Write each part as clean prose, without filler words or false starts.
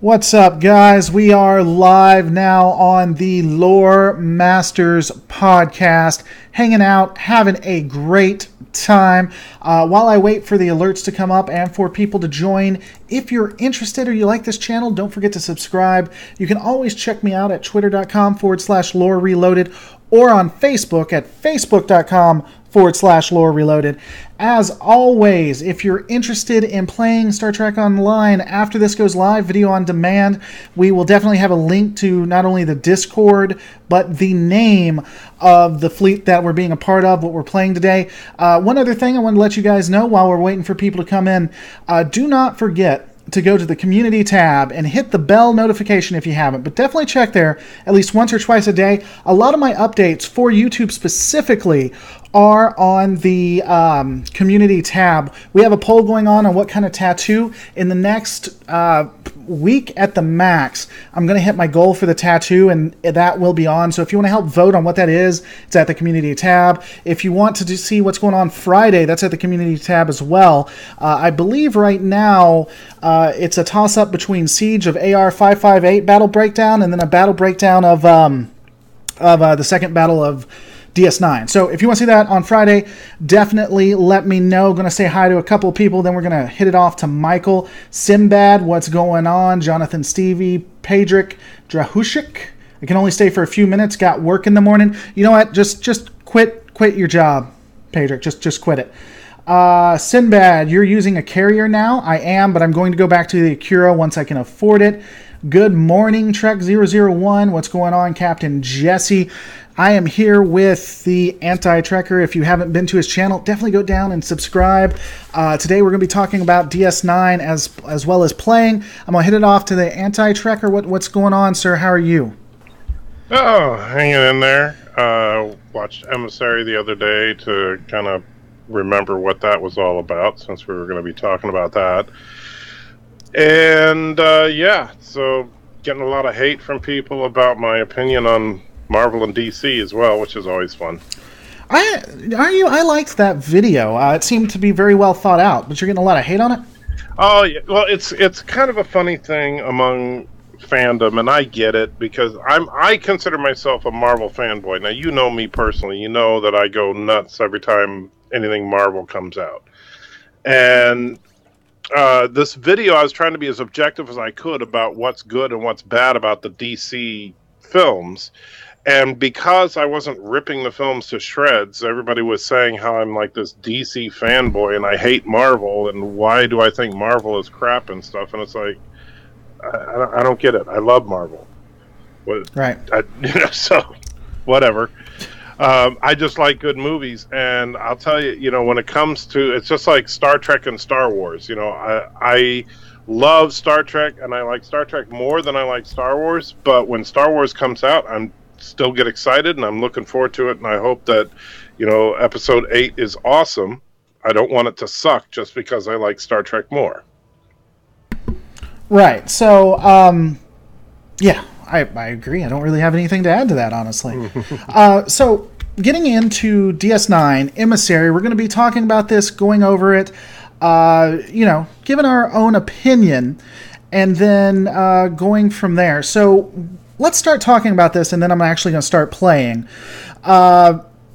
What's up, guys? We are live now on the Lore Masters podcast, hanging out, having a great time. While I wait for the alerts to come up and for people to join, if you're interested or you like this channel, don't forget to subscribe. You can always check me out at twitter.com/lore reloaded or on Facebook at facebook.com/lore reloaded. As always, if you're interested in playing Star Trek Online after this goes live, video on demand, we will definitely have a link to not only the Discord, but the name of the fleet that we're being a part of, what we're playing today. One other thing I want to let you guys know while we're waiting for people to come in, do not forget to go to the community tab and hit the bell notification if you haven't, but definitely check there at least once or twice a day. A lot of my updates for YouTube specifically are on the community tab. We have a poll going on what kind of tattoo. In the next week at the max, I'm going to hit my goal for the tattoo, and that will be on. So if you want to help vote on what that is, it's at the community tab. If you want to see what's going on Friday, that's at the community tab as well. I believe right now it's a toss-up between Siege of AR-558 battle breakdown and then a battle breakdown of the second battle of DS9. So if you want to see that on Friday, definitely let me know. Going to say hi to a couple of people, then we're going to hit it off to Michael, Simbad, what's going on, Jonathan Stevie, Pedrick, Drahushik. I can only stay for a few minutes, got work in the morning. You know what? Just quit your job, Pedrick. Just quit it. Sinbad, you're using a carrier now? I am, but I'm going to go back to the Acura once I can afford it. Good morning, Trek001. What's going on, Captain Jesse? I am here with the Anti-Trekker. If you haven't been to his channel, definitely go down and subscribe. Today we're going to be talking about DS9 as well as playing. I'm going to hit it off to the Anti-Trekker. What's going on, sir? How are you? Oh, hanging in there. Watched Emissary the other day to kind of remember what that was all about, since we were going to be talking about that. And yeah, so getting a lot of hate from people about my opinion on Marvel and DC as well, which is always fun. I liked that video. It seemed to be very well thought out, but you're getting a lot of hate on it? Oh, yeah. Well, it's kind of a funny thing among fandom, and I get it, because I consider myself a Marvel fanboy. Now, you know me personally. You know that I go nuts every time anything Marvel comes out. And this video, I was trying to be as objective as I could about what's good and what's bad about the DC films. And because I wasn't ripping the films to shreds, everybody was saying how I'm like this DC fanboy and I hate Marvel, and why do I think Marvel is crap and stuff. And it's like, I don't get it. I love Marvel. Right. So, whatever. I just like good movies, and I'll tell you, when it comes to, it's just like Star Trek and Star Wars. I love Star Trek, and I like Star Trek more than I like Star Wars, but when Star Wars comes out, I'm still get excited, and I'm looking forward to it, and I hope that, Episode 8 is awesome. I don't want it to suck just because I like Star Trek more. Right. So, yeah, I agree. I don't really have anything to add to that, honestly. So, getting into DS9, Emissary, we're going to be talking about this, going over it, giving our own opinion, and then going from there. So, let's start talking about this, and then I'm actually going to start playing.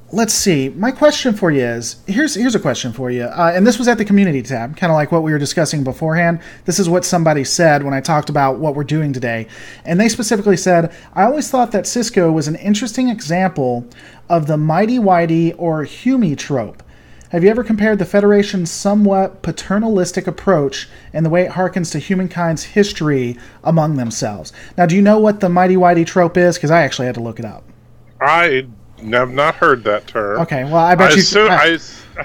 Let's see. My question for you is, here's a question for you. And this was at the community tab, kind of like what we were discussing beforehand. This is what somebody said when I talked about what we're doing today. And they specifically said, I always thought that Cisco was an interesting example of the mighty-whitey or Hume trope. Have you ever compared the Federation's somewhat paternalistic approach and the way it harkens to humankind's history among themselves? Now, do you know what the mighty-whitey trope is? Because I actually had to look it up. I have not heard that term. Okay, well, I bet I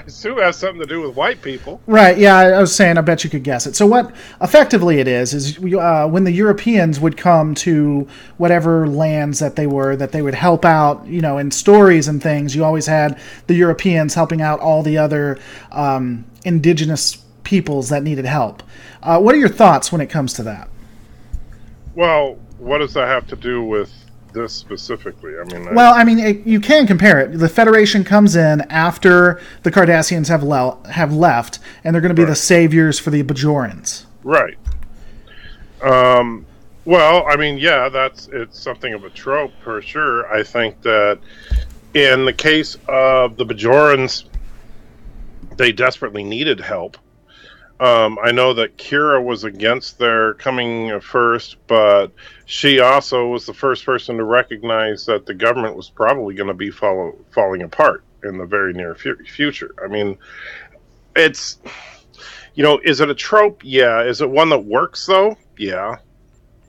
assume it has something to do with white people. Right, yeah, I was saying I bet you could guess it. So what effectively it is when the Europeans would come to whatever lands that they would help out, in stories and things, you always had the Europeans helping out all the other indigenous peoples that needed help. What are your thoughts when it comes to that? Well, what does that have to do with this specifically? You can compare it. The Federation comes in after the Cardassians have left, and they're going to be the saviors for the Bajorans. Right. Well, I mean, yeah, it's something of a trope for sure. I think that in the case of the Bajorans, they desperately needed help. I know that Kira was against their coming first, but she also was the first person to recognize that the government was probably going to be falling apart in the very near future. I mean, it's, is it a trope? Yeah. Is it one that works, though? Yeah.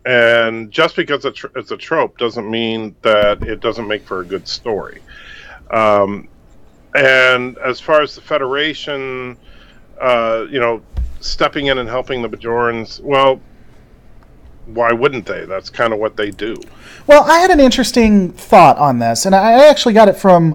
And just because it's a trope doesn't mean that it doesn't make for a good story. And as far as the Federation, stepping in and helping the Bajorans, well, why wouldn't they? That's kind of what they do. Well, I had an interesting thought on this, and I actually got it from,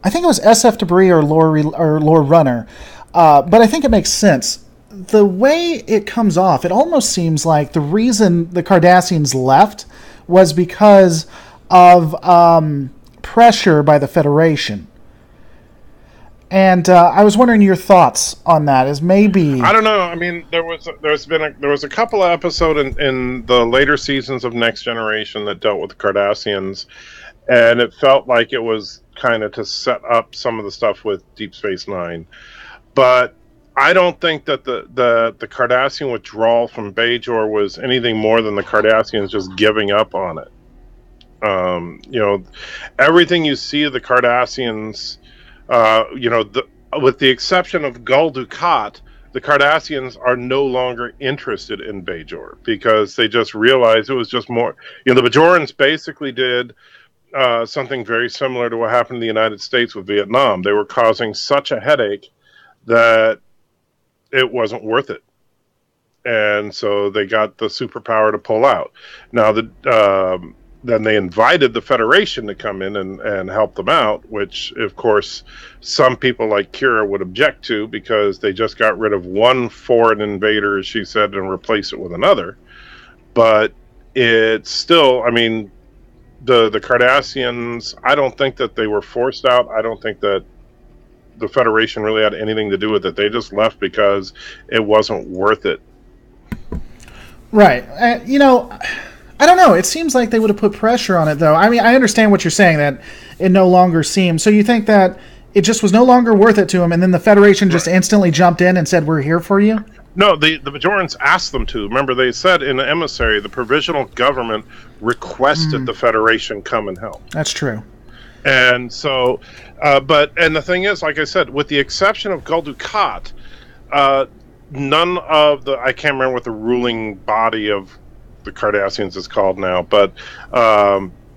I think it was SF Debris or Lore Runner, but I think it makes sense. The way it comes off, it almost seems like the reason the Cardassians left was because of pressure by the Federation. And I was wondering your thoughts on that. Is maybe, I don't know. I mean, there was a couple of episodes in the later seasons of Next Generation that dealt with the Cardassians, and it felt like it was kind of to set up some of the stuff with Deep Space Nine. But I don't think that the Cardassian withdrawal from Bajor was anything more than the Cardassians just giving up on it. Everything you see of the Cardassians, with the exception of Gul Dukat, the Cardassians are no longer interested in Bajor because they just realized it was just more. The Bajorans basically did something very similar to what happened in the United States with Vietnam. They were causing such a headache that it wasn't worth it. And so they got the superpower to pull out. Now, then they invited the Federation to come in and help them out, which, of course, some people like Kira would object to because they just got rid of one foreign invader, as she said, and replaced it with another. But it's still, I mean, the Cardassians, I don't think that they were forced out. I don't think that the Federation really had anything to do with it. They just left because it wasn't worth it. Right. I don't know. It seems like they would have put pressure on it, though. I mean, I understand what you're saying, that it no longer seems. So you think that it just was no longer worth it to them, and then the Federation just instantly jumped in and said, we're here for you? No, the Bajorans asked them to. Remember, they said in the Emissary, the provisional government requested the Federation come and help. That's true. And so, and the thing is, like I said, with the exception of Gul Dukat, none of the, I can't remember what the ruling body of the Cardassians is called now, but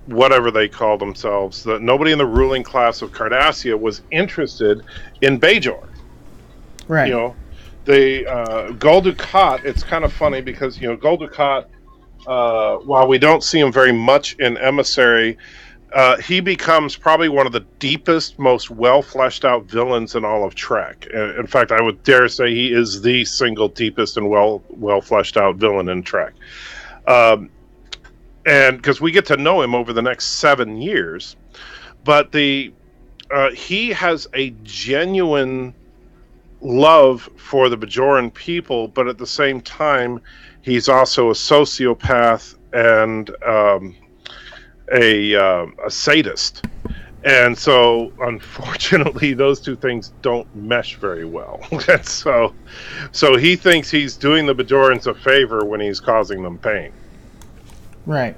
whatever they call themselves, nobody in the ruling class of Cardassia was interested in Bajor. Right. Gul Dukat, it's kind of funny because, Gul Dukat, while we don't see him very much in Emissary, he becomes probably one of the deepest, most well-fleshed out villains in all of Trek. In fact, I would dare say he is the single deepest and well-fleshed out villain in Trek. And because we get to know him over the next 7 years, but he has a genuine love for the Bajoran people, but at the same time, he's also a sociopath and a sadist. And so, unfortunately, those two things don't mesh very well. And so he thinks he's doing the Bajorans a favor when he's causing them pain. Right.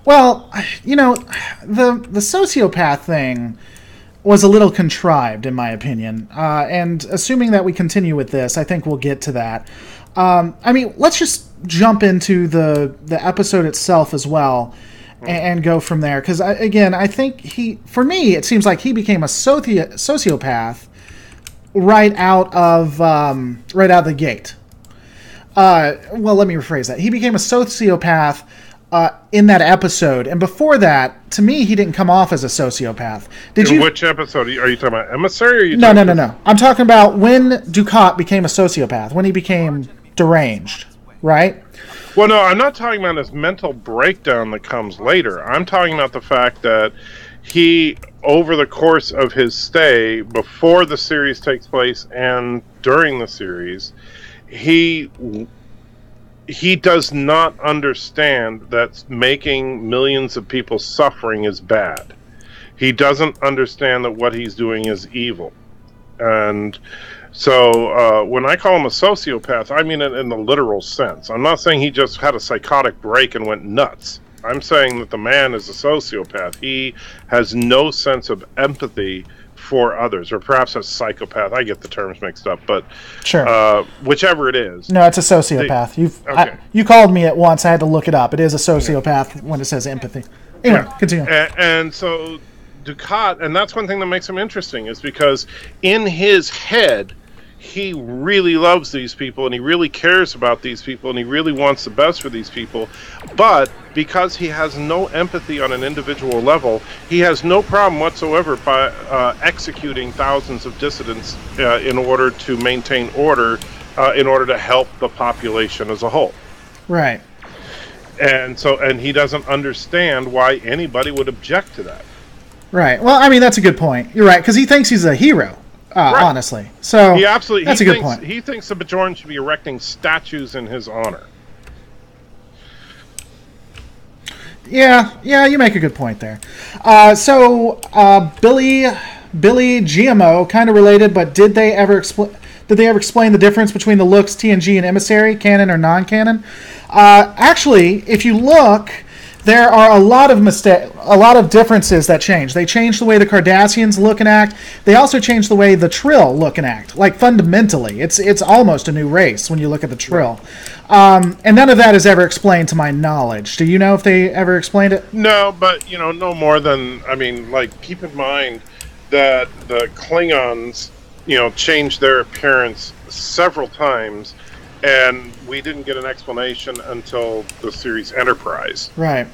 Well, the sociopath thing was a little contrived, in my opinion. And assuming that we continue with this, I think we'll get to that. Let's just jump into the episode itself as well and go from there. Because, I think for me, it seems like he became a sociopath right out of the gate. Well, let me rephrase that. He became a sociopath in that episode, and before that, to me, he didn't come off as a sociopath. Which episode are you talking about? Emissary? Or are you No. I'm talking about when Dukat became a sociopath, when he became deranged, right? Well, no, I'm not talking about his mental breakdown that comes later. I'm talking about the fact that he, over the course of his stay, before the series takes place and during the series, he he does not understand that making millions of people suffering is bad. He doesn't understand that what he's doing is evil. And so when I call him a sociopath, I mean it in the literal sense. I'm not saying he just had a psychotic break and went nuts. I'm saying that the man is a sociopath. He has no sense of empathy for others, or perhaps a psychopath. I get the terms mixed up, but sure, whichever it is. No, it's a sociopath. You called me it once. I had to look it up. It is a sociopath when it says empathy. Anyway, continue. And so Dukat, and that's one thing that makes him interesting, is because in his head, he really loves these people, and he really cares about these people, and he really wants the best for these people. But because he has no empathy on an individual level, he has no problem whatsoever by executing thousands of dissidents in order to maintain order, in order to help the population as a whole. Right. And he doesn't understand why anybody would object to that. Right. Well, I mean, that's a good point. You're right, because he thinks he's a hero. Right. Honestly, so that's a good point. He thinks the Bajoran should be erecting statues in his honor. Yeah, you make a good point there. Billy GMO, kind of related, but did they ever explain the difference between the looks TNG and Emissary, canon or non-canon? Actually, if you look, there are a lot of differences that change. They change the way the Cardassians look and act. They also change the way the Trill look and act. Like, fundamentally, it's almost a new race when you look at the Trill. And none of that is ever explained to my knowledge. Do you know if they ever explained it? No, but, no more than, keep in mind that the Klingons, changed their appearance several times, and we didn't get an explanation until the series Enterprise. Right.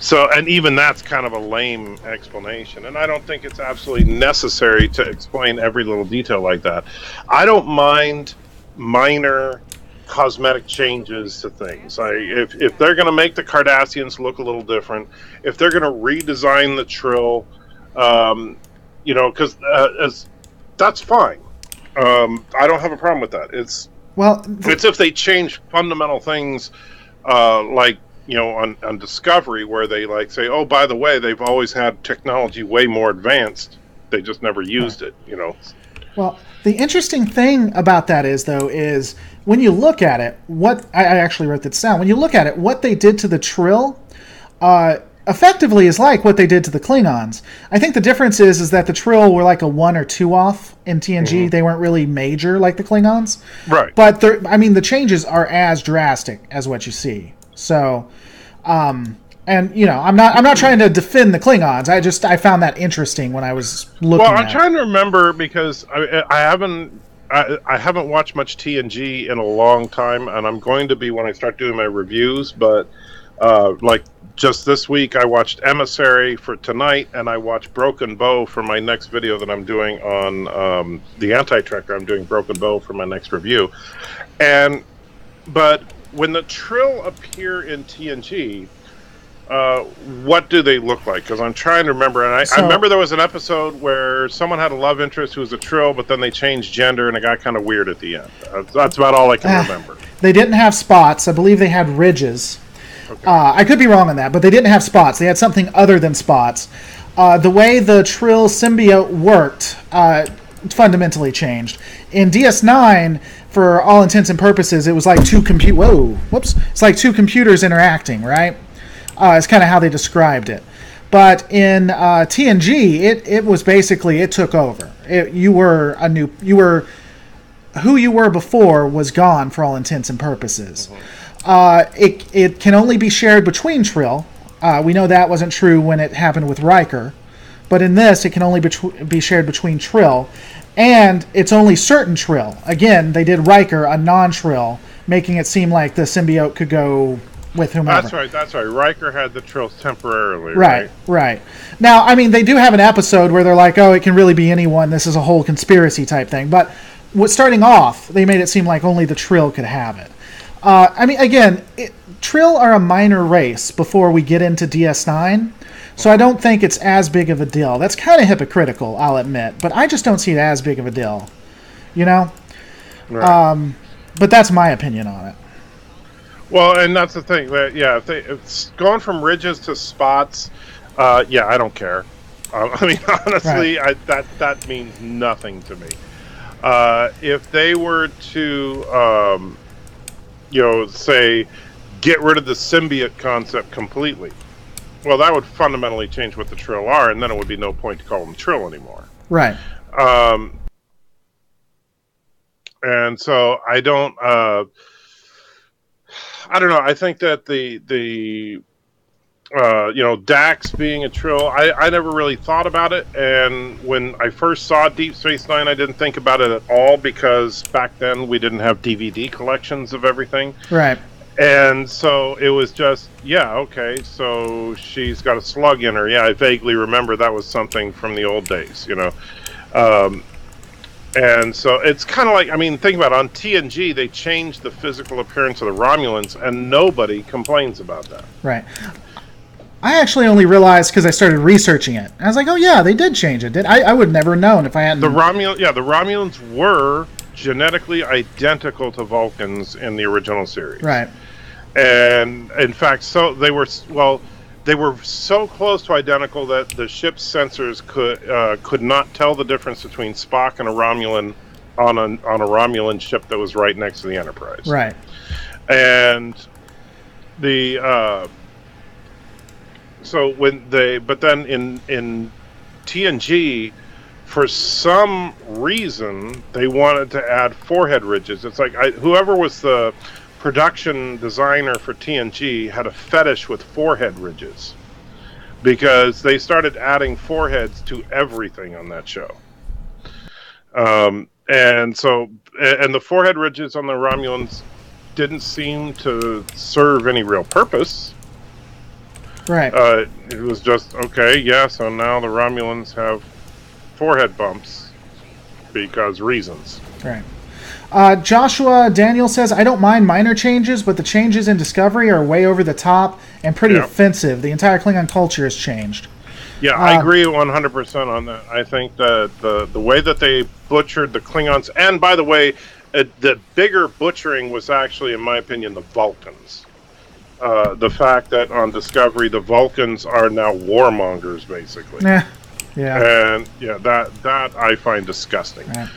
So, and even that's kind of a lame explanation. And I don't think it's absolutely necessary to explain every little detail like that. I don't mind minor cosmetic changes to things. If they're going to make the Cardassians look a little different, if they're going to redesign the Trill, because that's fine. I don't have a problem with that. It's if they change fundamental things, on Discovery, where they say, oh, by the way, they've always had technology way more advanced. They just never used it. Well, the interesting thing about that is when you look at it, what I actually wrote this down. When you look at it, what they did to the Trill, effectively is like what they did to the Klingons. I think the difference is that the Trill were like a 1 or 2 off in TNG. Mm-hmm. They weren't really major like the Klingons. Right. But the changes are as drastic as what you see. So, I'm not trying to defend the Klingons. I found that interesting when I was looking at it. Well, I'm trying to remember, because I haven't watched much TNG in a long time, and I'm going to be when I start doing my reviews, but just this week, I watched Emissary for tonight, and I watched Broken Bow for my next video that I'm doing on the Untitled Chapter. I'm doing Broken Bow for my next review. But when the Trill appear in TNG, what do they look like? Because I'm trying to remember, and I remember there was an episode where someone had a love interest who was a Trill, but then they changed gender, and it got kind of weird at the end. That's about all I can remember. They didn't have spots. I believe they had ridges. Okay. I could be wrong on that, but they didn't have spots. They had something other than spots. The way the Trill symbiote worked fundamentally changed. In DS9, for all intents and purposes, it was like it's like two computers interacting, right? It's kind of how they described it. But in TNG, it was basically, it took over. Who you were before was gone for all intents and purposes. It can only be shared between Trill. We know that wasn't true when it happened with Riker. But in this, it can only be shared between Trill. And it's only certain Trill. Again, they did Riker a non-Trill, making it seem like the symbiote could go with whomever. That's right. Riker had the Trills temporarily, right? Right. Now, they do have an episode where they're like, oh, it can really be anyone. This is a whole conspiracy type thing. But starting off, they made it seem like only the Trill could have it. Trill are a minor race before we get into DS9, so I don't think it's as big of a deal. That's kind of hypocritical, I'll admit, but I just don't see it as big of a deal, Right. But that's my opinion on it. Well, and that's the thing. That if it's going from ridges to spots, I don't care. I mean, honestly, Right. that means nothing to me. If they were to, say, get rid of the symbiote concept completely, well, that would fundamentally change what the Trill are, and then it would be no point to call them Trill anymore. Right. And so I don't know. I think that the Dax being a Trill, I never really thought about it. And when I first saw Deep Space Nine, I didn't think about it at all because back then we didn't have DVD collections of everything. Right. And so it was just, okay, so she's got a slug in her. Yeah, I vaguely remember that was something from the old days, And so it's kind of like, I mean, think about it. On TNG, they changed the physical appearance of the Romulans, and nobody complains about that. Right. I actually only realized because I started researching it. I was like, oh yeah, they did change it. I would never have known if I hadn't. The Romulans were genetically identical to Vulcans in the original series. Right. And in fact, so they were so close to identical that the ship's sensors could not tell the difference between Spock and a Romulan on a Romulan ship that was right next to the Enterprise. Right. And but then in TNG, for some reason they wanted to add forehead ridges. It's like whoever was the production designer for TNG had a fetish with forehead ridges because they started adding foreheads to everything on that show. And the forehead ridges on the Romulans didn't seem to serve any real purpose. Right. It was just, okay, so now the Romulans have forehead bumps because reasons. Right. Joshua Daniel says, I don't mind minor changes, but the changes in Discovery are way over the top and pretty offensive. The entire Klingon culture has changed. Yeah, I agree 100% on that. I think that the way that they butchered the Klingons, and by the way, the bigger butchering was actually, in my opinion, the Vulcans. The fact that on Discovery, the Vulcans are now warmongers, basically. Yeah. And that I find disgusting. Right.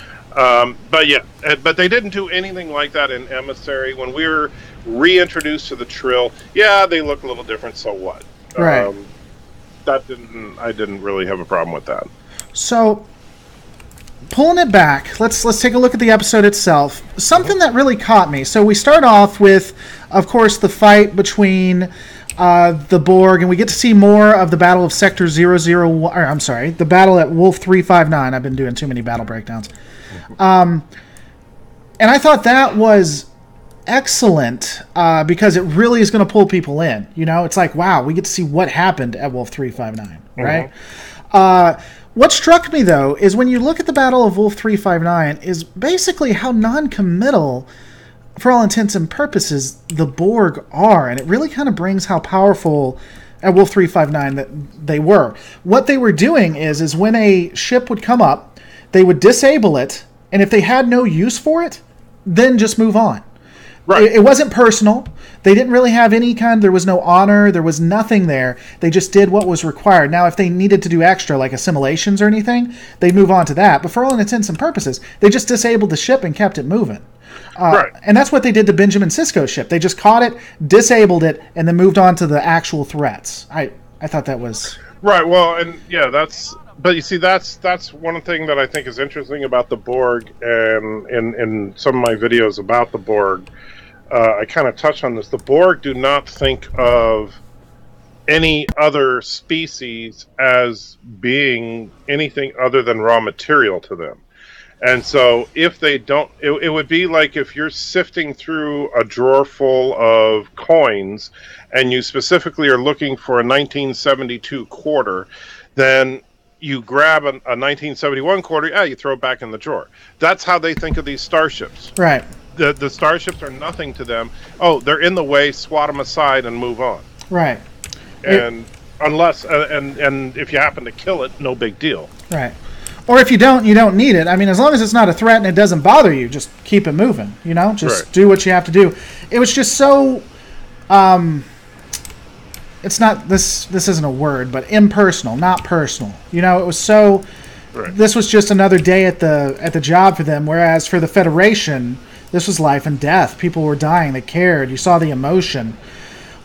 But they didn't do anything like that in Emissary. When we were reintroduced to the Trill, they look a little different, so what? Right. I didn't really have a problem with that. So, pulling it back, let's take a look at the episode itself. Something that really caught me. So we start off with, of course, the fight between the Borg, and we get to see more of the Battle of Sector 001. Or, I'm sorry, the battle at Wolf 359. I've been doing too many battle breakdowns. And I thought that was excellent because it really is going to pull people in. It's like, wow, we get to see what happened at Wolf 359, right? What struck me, though, is when you look at the Battle of Wolf 359 is basically how non-committal, for all intents and purposes, the Borg are. And it really kind of brings how powerful at Wolf 359 that they were. What they were doing is when a ship would come up, they would disable it, and if they had no use for it, then just move on. Right. It wasn't personal. They didn't really have there was no honor, there was nothing there. They just did what was required. Now, if they needed to do extra, like assimilations or anything, they'd move on to that. But for all intents and purposes, they just disabled the ship and kept it moving. Right. And that's what they did to Benjamin Sisko's ship. They just caught it, disabled it, and then moved on to the actual threats. I thought that was... Right, well, and but you see, that's one thing that I think is interesting about the Borg, and in some of my videos about the Borg, I kind of touch on this. The Borg do not think of any other species as being anything other than raw material to them. And so if they don't, it would be like if you're sifting through a drawer full of coins and you specifically are looking for a 1972 quarter, then you grab a 1971 quarter, you throw it back in the drawer. That's how they think of these starships. Right. The starships are nothing to them. Oh, they're in the way, swat them aside and move on. Right. And unless, and if you happen to kill it, no big deal. Right. Or if you don't need it. I mean, as long as it's not a threat and it doesn't bother you, just keep it moving, Just do what you have to do. It was just so It's not this isn't a word, but impersonal, not personal. You know, it was so. Right. This was just another day at the job for them. Whereas for the Federation, this was life and death. People were dying. They cared. You saw the emotion.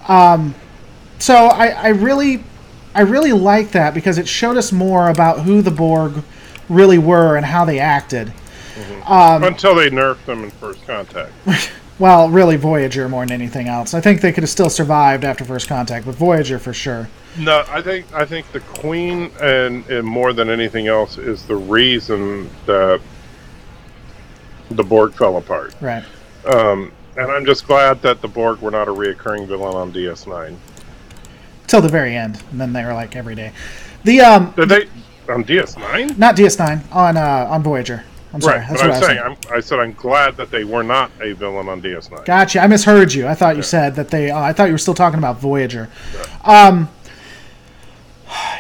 So I really like that because it showed us more about who the Borg really were and how they acted. Mm-hmm. Until they nerfed them in First Contact. Well, really Voyager more than anything else. I think they could have still survived after First Contact, but Voyager for sure. No, I think the Queen and more than anything else is the reason that the Borg fell apart. Right. And I'm just glad that the Borg were not a reoccurring villain on DS9. Till the very end, and then they were like every day. Did they on DS9? Not DS9 on Voyager. I'm sorry. Right, that's what I'm saying. I said I'm glad that they were not a villain on DS9. Gotcha. I misheard you. I thought you said that they. I thought you were still talking about Voyager.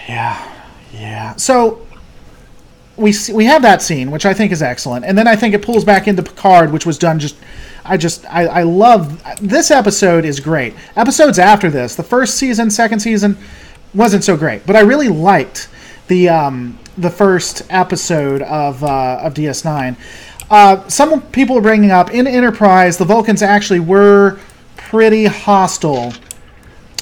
Yeah. So we have that scene, which I think is excellent, and then I think it pulls back into Picard, which was done just. I love this episode. Is great. Episodes after this, the first season, second season, wasn't so great, but I really liked the first episode of DS9. Some people are bringing up in Enterprise, the Vulcans actually were pretty hostile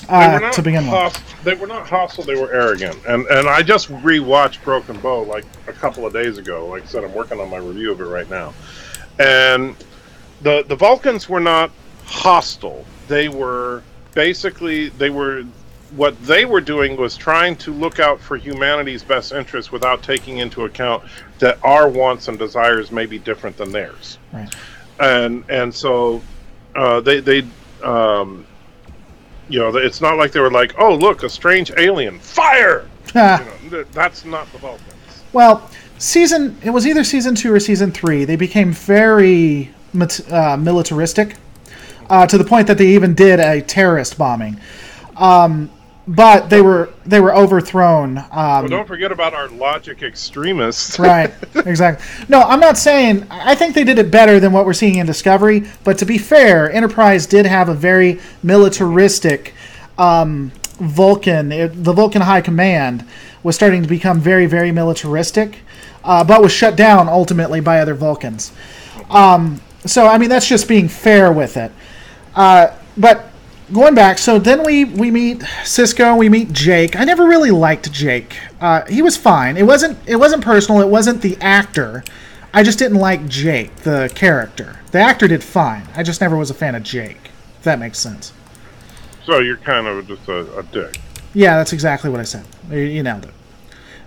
to begin with. They were not hostile, they were arrogant. And I just rewatched Broken Bow like a couple of days ago. Like I said, I'm working on my review of it right now. And the Vulcans were not hostile. They were basically, what they were doing was trying to look out for humanity's best interests without taking into account that our wants and desires may be different than theirs. Right. And so they it's not like they were like, oh, look, a strange alien, fire! That's not the Vulcans. Well, it was either season 2 or season 3, they became very militaristic to the point that they even did a terrorist bombing. But they were overthrown. Well, don't forget about our logic extremists. Right, exactly. No, I'm not saying... I think they did it better than what we're seeing in Discovery, but to be fair, Enterprise did have a very militaristic Vulcan. The Vulcan High Command was starting to become very, very militaristic, but was shut down ultimately by other Vulcans. So, I mean, that's just being fair with it. But... going back, so then we meet Sisko, we meet Jake. I never really liked Jake. He was fine. It wasn't personal. It wasn't the actor. I just didn't like Jake, the character. The actor did fine. I just never was a fan of Jake. If that makes sense. So you're kind of just a dick. Yeah, that's exactly what I said. You nailed it.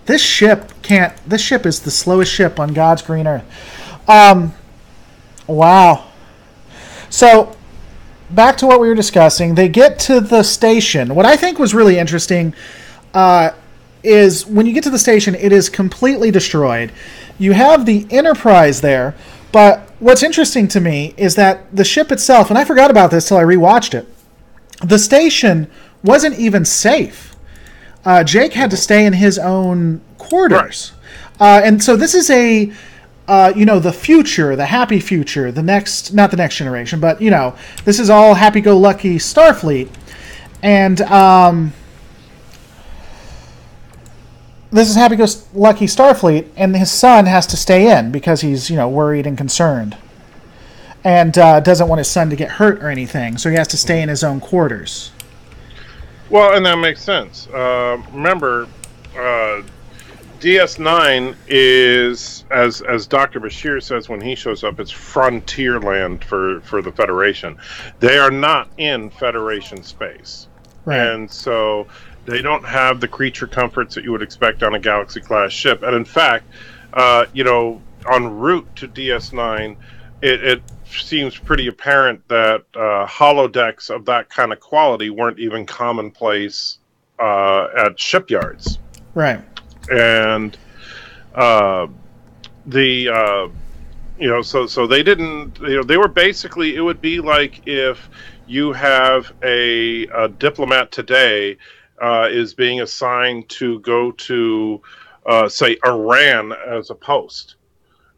This ship is the slowest ship on God's green earth. Wow. So... back to what we were discussing, they get to the station. What I think was really interesting is when you get to the station, it is completely destroyed. You have the Enterprise there, but what's interesting to me is that the ship itself, and I forgot about this till I rewatched it, the station wasn't even safe. Jake had to stay in his own quarters. Right. And so this is the future, the happy future, not the next generation, but, this is all happy-go-lucky Starfleet. And this is happy-go-lucky Starfleet, and his son has to stay in because he's, worried and concerned. And doesn't want his son to get hurt or anything, so he has to stay in his own quarters. Well, and that makes sense. Remember... DS9 is, as Dr. Bashir says when he shows up, it's frontier land for the Federation. They are not in Federation space. Right. And so they don't have the creature comforts that you would expect on a Galaxy-class ship. And in fact, en route to DS9, it seems pretty apparent that holodecks of that kind of quality weren't even commonplace at shipyards. Right. And so they didn't, they were basically, it would be like if you have a diplomat today is being assigned to go to, say, Iran as a post,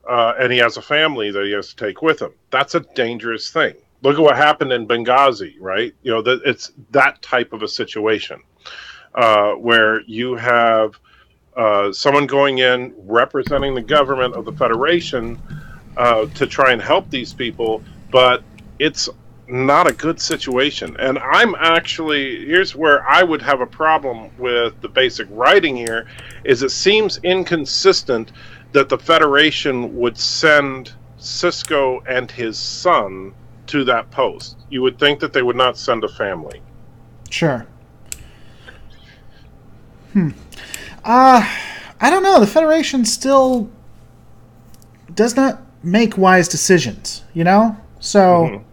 and he has a family that he has to take with him. That's a dangerous thing. look at what happened in Benghazi, right? It's that type of a situation where you have someone going in representing the government of the Federation to try and help these people, but it's not a good situation. And here's where I would have a problem with the basic writing here, is it seems inconsistent that the Federation would send Cisco and his son to that post. You would think that they would not send a family. Sure. I don't know. The Federation still does not make wise decisions, So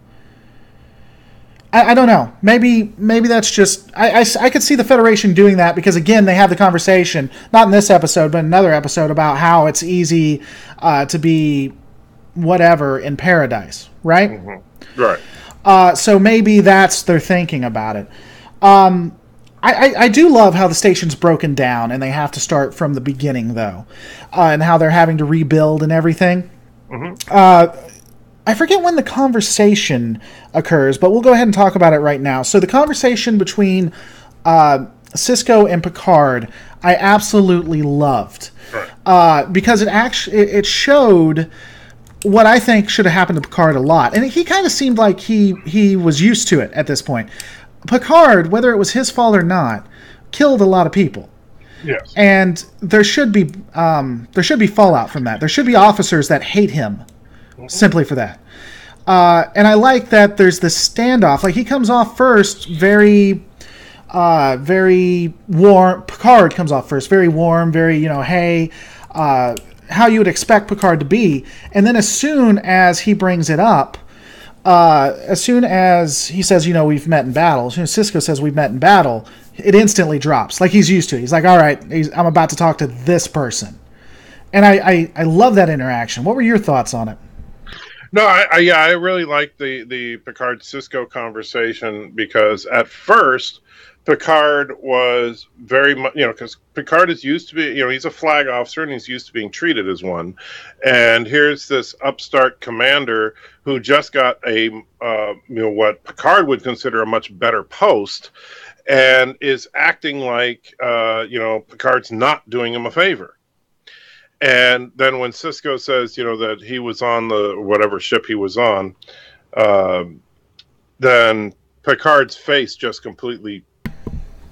I don't know. Maybe that's just I could see the Federation doing that because again they have the conversation, not in this episode but in another episode, about how it's easy to be whatever in paradise, right? Mm-hmm. Right. So maybe that's their thinking about it. I do love how the station's broken down and they have to start from the beginning though, and how they're having to rebuild and everything. Mm-hmm. I forget when the conversation occurs, but we'll go ahead and talk about it right now. So the conversation between Cisco and Picard, I absolutely loved, because it showed what I think should have happened to Picard a lot, and he kind of seemed like he was used to it at this point. Picard, whether it was his fault or not, killed a lot of people. Yes, and there should be fallout from that. There should be officers that hate him. Simply for that. And I like that there's this standoff. Like, he comes off first very warm. Picard comes off first very warm, very, hey, how you would expect Picard to be. And then as soon as he brings it up, as soon as he says, we've met in battle, as soon as Cisco says we've met in battle, it instantly drops. Like, he's used to it. He's like, all right, I'm about to talk to this person. And I love that interaction. What were your thoughts on it? No, I really like the Picard-Cisco conversation, because at first Picard was very much, because Picard is used to be, he's a flag officer and he's used to being treated as one. And here's this upstart commander who just got what Picard would consider a much better post, and is acting like, Picard's not doing him a favor. And then when Sisko says, that he was on the whatever ship he was on, then Picard's face just completely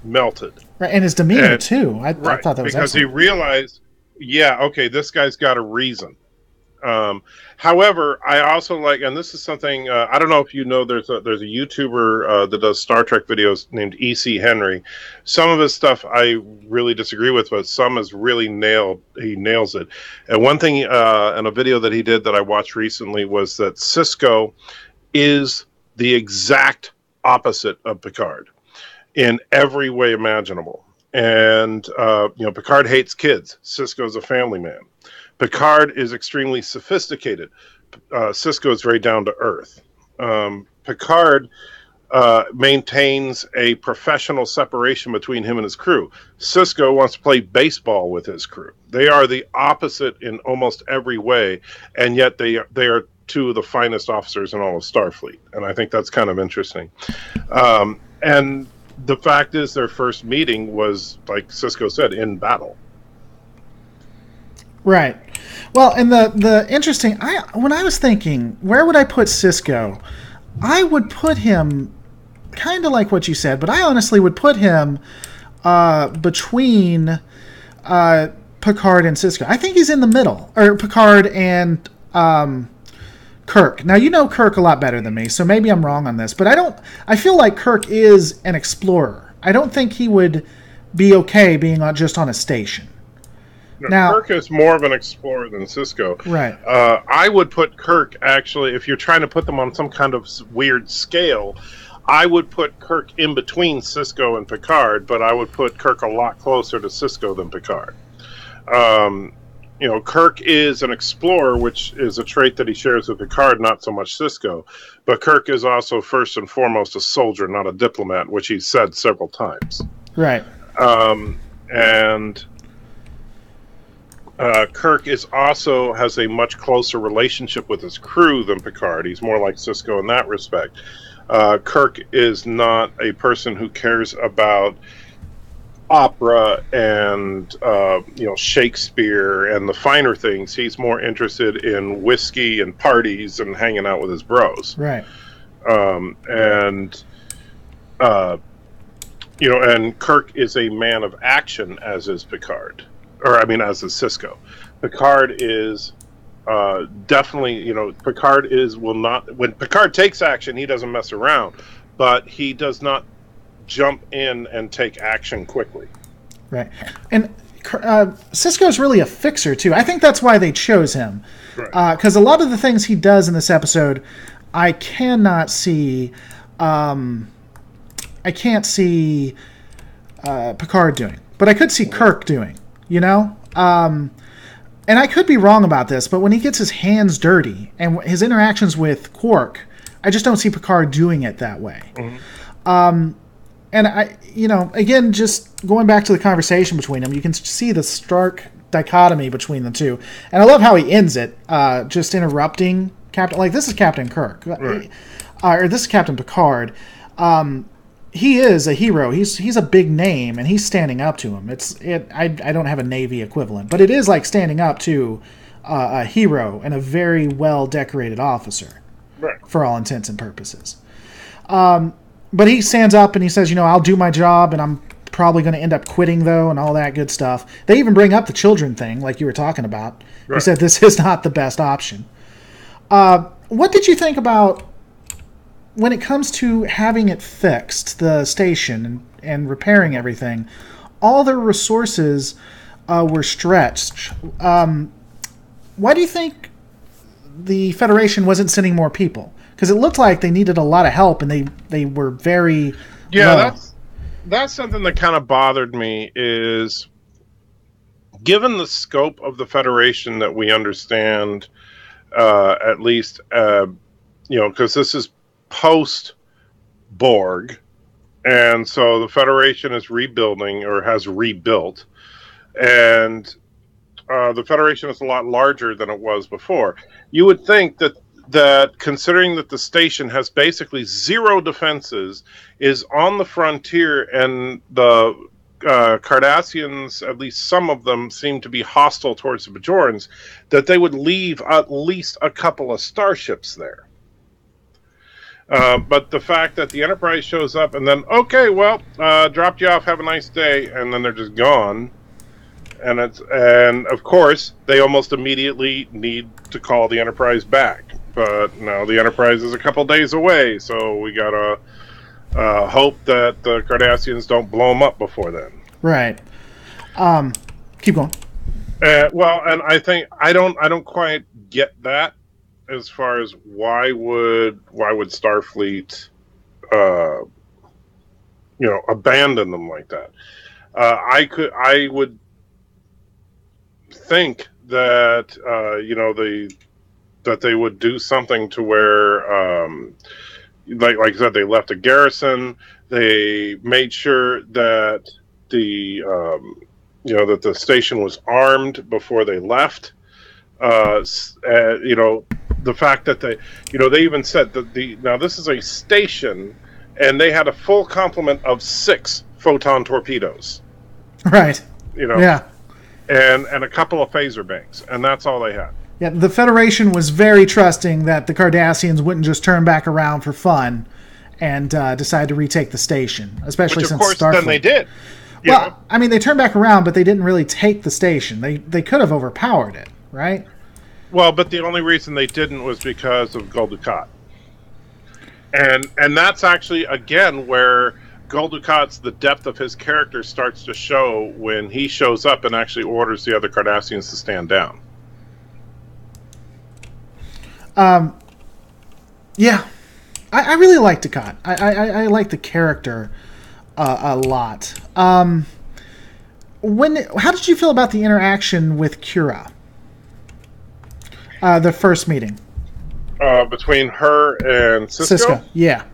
melted. Right, and his demeanor too. I thought that was because excellent. He realized, this guy's got a reason. However, I also like, and this is something I don't know if you know, there's a YouTuber that does Star Trek videos named E.C. Henry. Some of his stuff I really disagree with, but some is really he nails it. And one thing in a video that he did that I watched recently was that Cisco is the exact opposite of Picard in every way imaginable. And Picard hates kids. Cisco's a family man. Picard is extremely sophisticated. Sisko is very down to earth. Picard maintains a professional separation between him and his crew. Sisko wants to play baseball with his crew. They are the opposite in almost every way, and yet they are two of the finest officers in all of Starfleet. And I think that's kind of interesting. And the fact is, their first meeting was, like Sisko said, in battle. Right. Well, and the interesting, when I was thinking, where would I put Sisko? I would put him kind of like what you said, but I honestly would put him between Picard and Sisko. I think he's in the middle, or Picard and Kirk. Now, you know Kirk a lot better than me, so maybe I'm wrong on this, but I feel like Kirk is an explorer. I don't think he would be okay being just on a station. Now, Kirk is more of an explorer than Sisko. Right. I would put Kirk, actually, if you're trying to put them on some kind of weird scale, I would put Kirk in between Sisko and Picard, but I would put Kirk a lot closer to Sisko than Picard. Kirk is an explorer, which is a trait that he shares with Picard, not so much Sisko. But Kirk is also, first and foremost, a soldier, not a diplomat, which he's said several times. Right. Kirk is also has a much closer relationship with his crew than Picard. He's more like Cisco in that respect. Kirk is not a person who cares about opera and Shakespeare and the finer things. He's more interested in whiskey and parties and hanging out with his bros. Right. And Kirk is a man of action, as is Picard. As is Cisco. Picard is definitely, Picard will not, when Picard takes action, he doesn't mess around, but he does not jump in and take action quickly. Right. And Sisko's really a fixer, too. I think that's why they chose him. Right. Because a lot of the things he does in this episode, I cannot see... I can't see Picard doing. But I could see Kirk doing, And I could be wrong about this, but when he gets his hands dirty and his interactions with Quark, I just don't see Picard doing it that way. Mm-hmm. And again, just going back to the conversation between them, you can see the stark dichotomy between the two. And I love how he ends it, just interrupting Captain. Like, this is Captain Kirk, right. Or this is Captain Picard. He is a hero. He's a big name, and he's standing up to him. I don't have a Navy equivalent, but it is like standing up to a hero and a very well decorated officer, right, for all intents and purposes. But he stands up and he says, I'll do my job, and I'm probably going to end up quitting, though, and all that good stuff. They even bring up the children thing, like you were talking about. Right. He said this is not the best option. What did you think about when it comes to having it fixed, the station, and repairing everything? All their resources were stretched. Why do you think the Federation wasn't sending more people? Because it looked like they needed a lot of help, and they were very low. That's something that kind of bothered me, is given the scope of the Federation that we understand, at least, because this is post-Borg, and so the Federation is rebuilding, or has rebuilt, and the Federation is a lot larger than it was before. You would think that considering that the station has basically zero defenses, is on the frontier, and the Cardassians, at least some of them, seem to be hostile towards the Bajorans, that they would leave at least a couple of starships there. But the fact that the Enterprise shows up and then, dropped you off, have a nice day, and then they're just gone. And of course, they almost immediately need to call the Enterprise back. But now the Enterprise is a couple days away, so we gotta hope that the Cardassians don't blow them up before then. Right. Keep going. And I think I don't quite get that, as far as why would Starfleet abandon them like that. I would think that that they would do something to where like I said, they left a garrison, they made sure that that the station was armed before they left. The fact that they even said that now this is a station, and they had a full complement of 6 photon torpedoes. Right. Yeah. And a couple of phaser banks, and that's all they had. Yeah, the Federation was very trusting that the Cardassians wouldn't just turn back around for fun and decide to retake the station, especially since Starfleet. Which, of course, then they did. Well, I mean, they turned back around, but they didn't really take the station. They could have overpowered it, right? Well, but the only reason they didn't was because of Gul Dukat. And that's actually, again, where Gul Dukat's, the depth of his character starts to show when he shows up and actually orders the other Cardassians to stand down. Yeah. I really like Dukat. I like the character a lot. How did you feel about the interaction with Kira? The first meeting. Between her and Cisco? Yeah.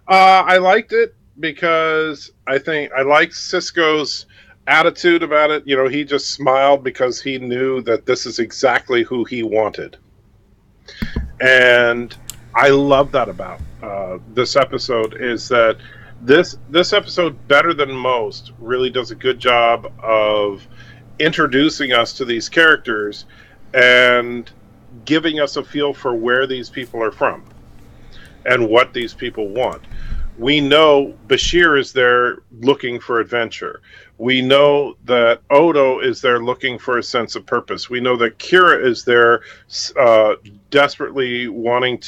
I liked it because I think I like Cisco's attitude about it. You know, he just smiled because he knew that this is exactly who he wanted. And I love that about this episode, is that this episode, better than most, really does a good job of introducing us to these characters and giving us a feel for where these people are from and what these people want. We know Bashir is there looking for adventure. We know that Odo is there looking for a sense of purpose. We know that Kira is there desperately wanting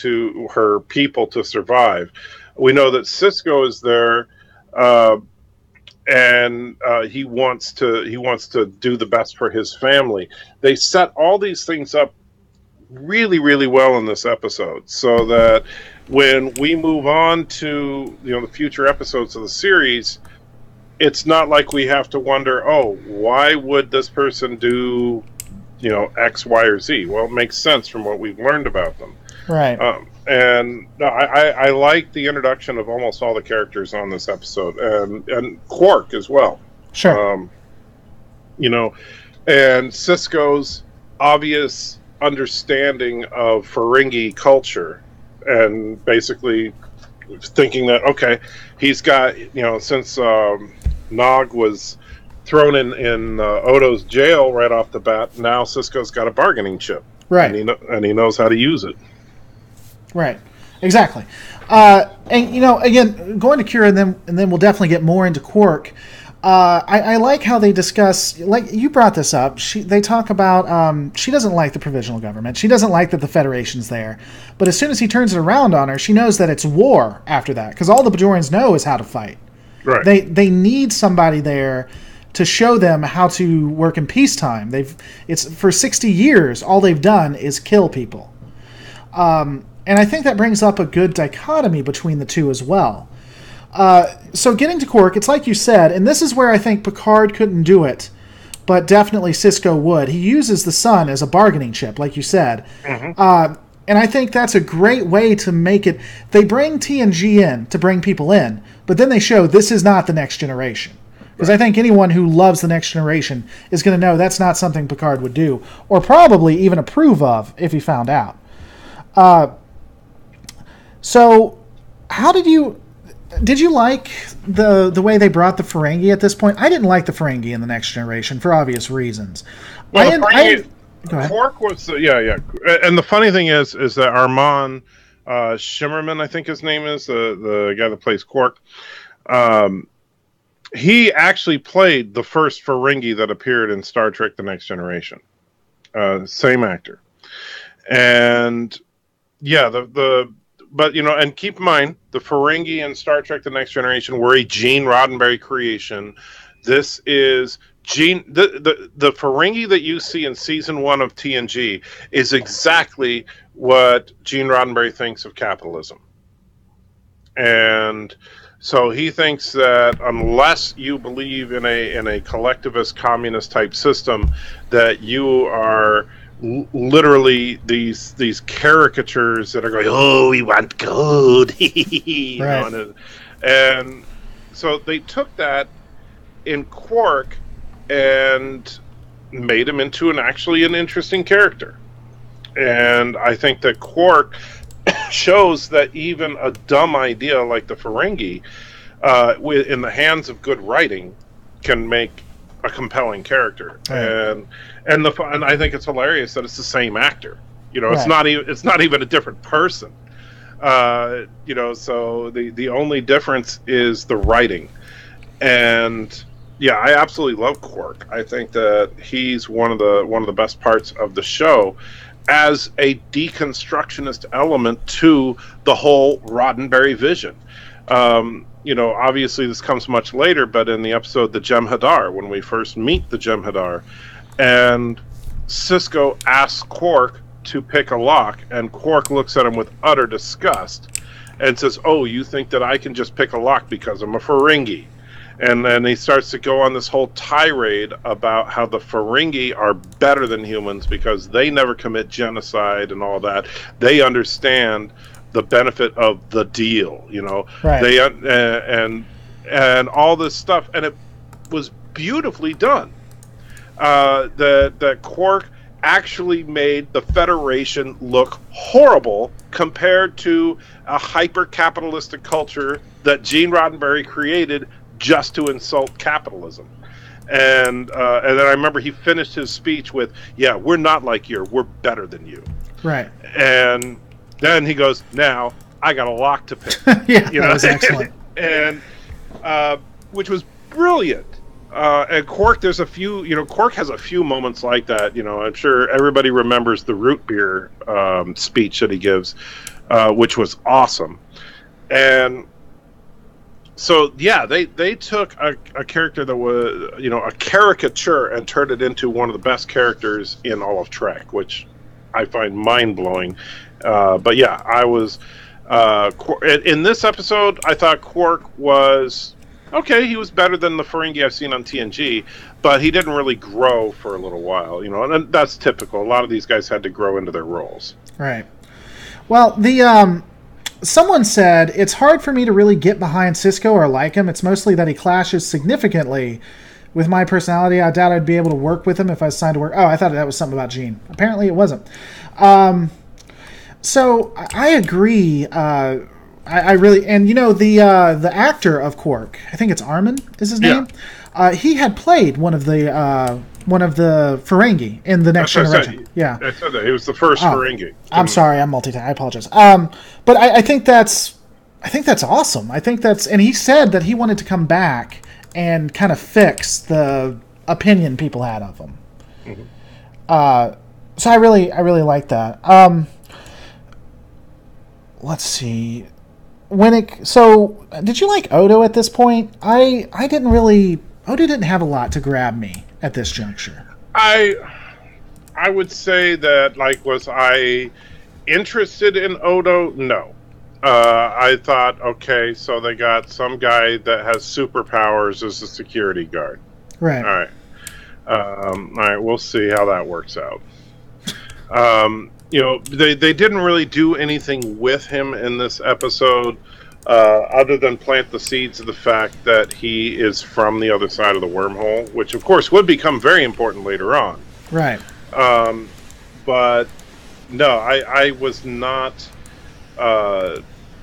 her people to survive. We know that Cisco is there, and he wants to do the best for his family. They set all these things up really, really well in this episode, so that when we move on to the future episodes of the series, it's not like we have to wonder, oh, why would this person do X, Y, or Z? Well, it makes sense from what we've learned about them, right? And I like the introduction of almost all the characters on this episode, and Quark as well. Sure. And Sisko's obvious understanding of Ferengi culture, and basically thinking that, okay, he's got, since Nog was thrown in Odo's jail right off the bat, now Sisko's got a bargaining chip, right? And he knows how to use it. Right, exactly. And again, going to Kira, and then we'll definitely get more into Quark. I like how they discuss, like you brought this up, they talk about she doesn't like the provisional government. She doesn't like that the Federation's there. But as soon as he turns it around on her, she knows that it's war after that, because all the Bajorans know is how to fight. Right. They need somebody there to show them how to work in peacetime. It's for 60 years, all they've done is kill people. And I think that brings up a good dichotomy between the two as well. So getting to Quark, it's like you said, and this is where I think Picard couldn't do it, but definitely Sisko would. He uses the sun as a bargaining chip, like you said. Mm-hmm. And I think that's a great way to make it. They bring TNG in to bring people in, but then they show this is not the next generation. Because I think anyone who loves the next generation is going to know that's not something Picard would do, or probably even approve of if he found out. So, how did you like the way they brought the Ferengi at this point? I didn't like the Ferengi in the Next Generation for obvious reasons. Well, Quark was and the funny thing is that Armand Shimmerman, I think his name is, the guy that plays Quark. He actually played the first Ferengi that appeared in Star Trek: The Next Generation. Same actor, and but and keep in mind, the Ferengi in Star Trek: The Next Generation were a Gene Roddenberry creation. This is the Ferengi that you see in season 1 of TNG is exactly what Gene Roddenberry thinks of capitalism. And so he thinks that unless you believe in a collectivist communist type system, that you are literally these caricatures that are going, oh, we want gold. Right. And so they took that in Quark and made him into an interesting character. And I think that Quark shows that even a dumb idea like the Ferengi, in the hands of good writing, can make a compelling character. Right. And I think it's hilarious that it's the same actor. Right. It's not even a different person. So the only difference is the writing. And yeah, I absolutely love Quark. I think that he's one of the best parts of the show, as a deconstructionist element to the whole Roddenberry vision. Obviously this comes much later, but in the episode The Jem'Hadar, when we first meet the Jem'Hadar, and Sisko asks Quark to pick a lock, and Quark looks at him with utter disgust and says, oh, you think that I can just pick a lock because I'm a Ferengi? And then he starts to go on this whole tirade about how the Ferengi are better than humans because they never commit genocide and all that. They understand the benefit of the deal, Right. They and all this stuff, and it was beautifully done. That Quark actually made the Federation look horrible compared to a hyper-capitalistic culture that Gene Roddenberry created just to insult capitalism. And then I remember he finished his speech with, "Yeah, we're not like you. We're better than you." Right. And then he goes, "Now I got a lock to pick." Yeah, that was excellent. And which was brilliant. And Quark, there's a few, Quark has a few moments like that. I'm sure everybody remembers the root beer speech that he gives, which was awesome. And so, yeah, they took a character that was, a caricature and turned it into one of the best characters in all of Trek, which I find mind-blowing. But yeah, I was... in this episode, I thought Quark was... okay, he was better than the Ferengi I've seen on TNG, but he didn't really grow for a little while, and that's typical. A lot of these guys had to grow into their roles. Right. Well, someone said, it's hard for me to really get behind Cisco or like him. It's mostly that he clashes significantly with my personality. I doubt I'd be able to work with him if I was assigned to work. Oh, I thought that was something about Gene. Apparently it wasn't. So I agree. I really, and the actor of Quark, I think it's Armin is his name. He had played one of the Ferengi in the Next Generation. Yeah, I said that he was the first Ferengi. I'm sorry, I'm multitasking. I apologize. But I think that's awesome. I think and he said that he wanted to come back and kind of fix the opinion people had of him. Mm-hmm. So I really like that. Let's see. So did you like Odo at this point? I didn't really. Odo didn't have a lot to grab me at this juncture. I would say that, was I interested in Odo? No. I thought, okay, so they got some guy that has superpowers as a security guard. Right. All right, we'll see how that works out. They didn't really do anything with him in this episode, other than plant the seeds of the fact that he is from the other side of the wormhole, which of course would become very important later on. Right. But no, I was not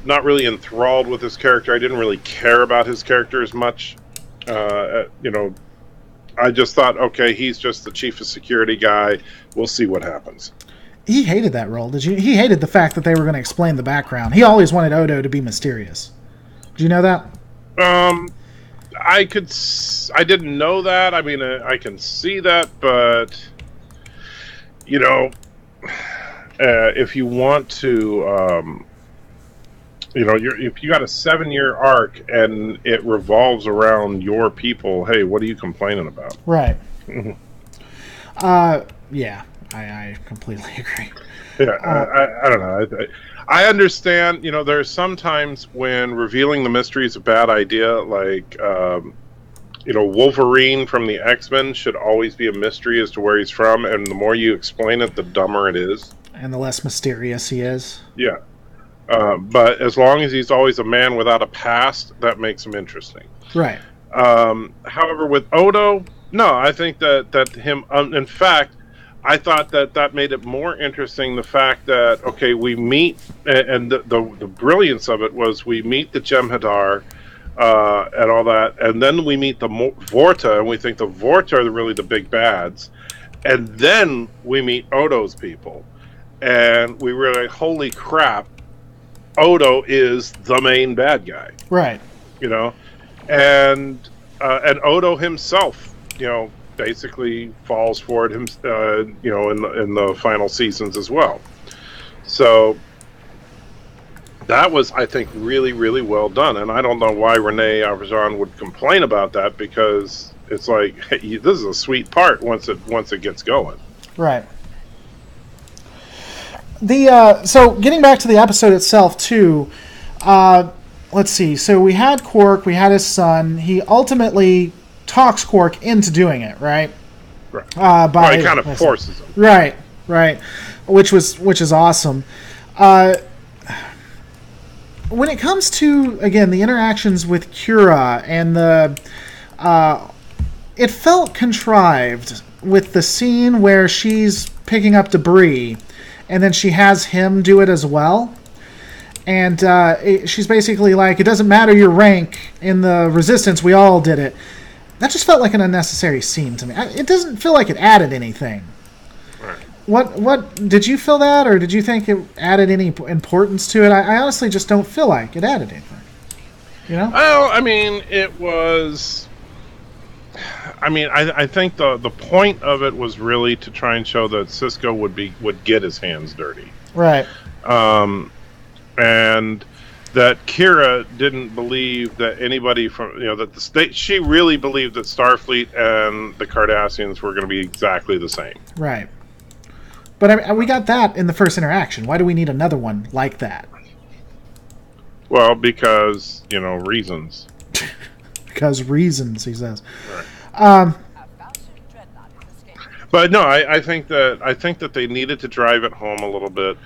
really enthralled with his character. I didn't really care about his character as much. I just thought, okay, he's just the chief of security guy. We'll see what happens. He hated that role. Did you? He hated the fact that they were going to explain the background. He always wanted Odo to be mysterious. Did you know that? I didn't know that. I mean, I can see that, but if you want to, if you got a 7-year arc and it revolves around your people, hey, what are you complaining about? Right. Yeah. I completely agree. Yeah, I don't know. I understand, there's sometimes when revealing the mystery is a bad idea, Wolverine from the X-Men should always be a mystery as to where he's from, and the more you explain it, the dumber it is. And the less mysterious he is. Yeah. But as long as he's always a man without a past, that makes him interesting. Right. However, with Odo, no, I think that him, in fact, I thought that made it more interesting, the fact that, okay, we meet, and the brilliance of it was we meet the Jem'Hadar and all that, and then we meet the Vorta, and we think the Vorta are really the big bads, and then we meet Odo's people, and we really, holy crap, Odo is the main bad guy. Right. And Odo himself, basically falls for it, in the final seasons as well. So that was, I think, really, really well done. And I don't know why Renee Auberjonois would complain about that, because it's like, hey, this is a sweet part once it gets going. Right. So getting back to the episode itself too, let's see. So we had Quark, we had his son. He ultimately talks Quark into doing it, right? Right. He kind of forces him. Right. Which is awesome. When it comes to, again, the interactions with Kira and it felt contrived with the scene where she's picking up debris, and then she has him do it as well. And she's basically like, it doesn't matter your rank in the Resistance, we all did it. That just felt like an unnecessary scene to me. It doesn't feel like it added anything. Right. What did you feel that, or did you think it added any importance to it? I honestly just don't feel like it added anything. You know? Well, I mean, it was... I mean, I think the point of it was really to try and show that Cisco would get his hands dirty. Right. And that Kira didn't believe that anybody from, that the state, she really believed that Starfleet and the Cardassians were going to be exactly the same. Right. But I mean, we got that in the first interaction. Why do we need another one like that? Well, because, reasons. Because reasons, he says. Right. But no, I think that they needed to drive it home a little bit.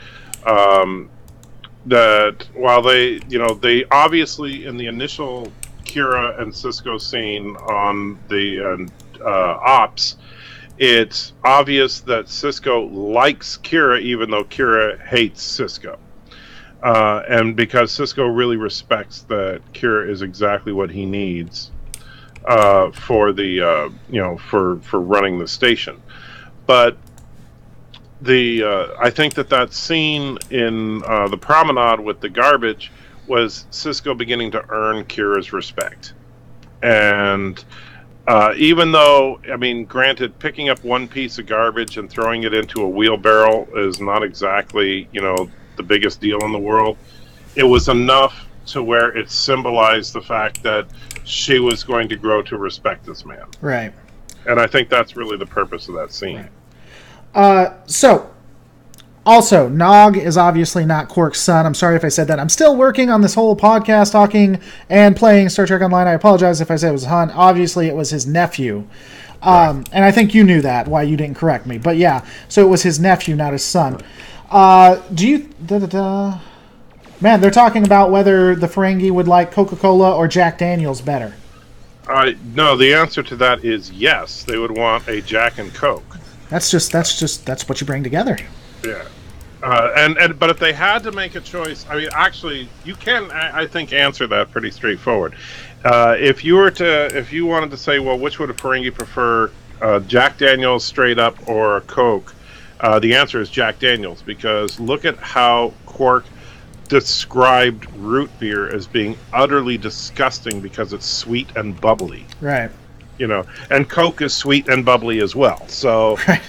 That while they obviously in the initial Kira and Cisco scene on the ops, it's obvious that Cisco likes Kira even though Kira hates Cisco. And because Cisco really respects that Kira is exactly what he needs for the for running the station, but I think that scene in the promenade with the garbage was Cisco beginning to earn Kira's respect, and even though, I mean, granted, picking up one piece of garbage and throwing it into a wheelbarrow is not exactly the biggest deal in the world, it was enough to where it symbolized the fact that she was going to grow to respect this man. Right. And I think that's really the purpose of that scene. Right. So, also, Nog is obviously not Quark's son. I'm sorry if I said that. I'm still working on this whole podcast, talking and playing Star Trek Online. I apologize if I said it was Han. Obviously, it was his nephew. Right. And I think you knew that, why you didn't correct me. But yeah, so it was his nephew, not his son. Do you... Man, they're talking about whether the Ferengi would like Coca-Cola or Jack Daniels better. No, the answer to that is yes. They would want a Jack and Coke. That's what you bring together. Yeah. But if they had to make a choice, I mean, actually, you can, I think, answer that pretty straightforward. If you wanted to say, well, which would a Ferengi prefer, Jack Daniels straight up or a Coke? The answer is Jack Daniels, because look at how Quark described root beer as being utterly disgusting because it's sweet and bubbly. Right. And Coke is sweet and bubbly as well. So, right.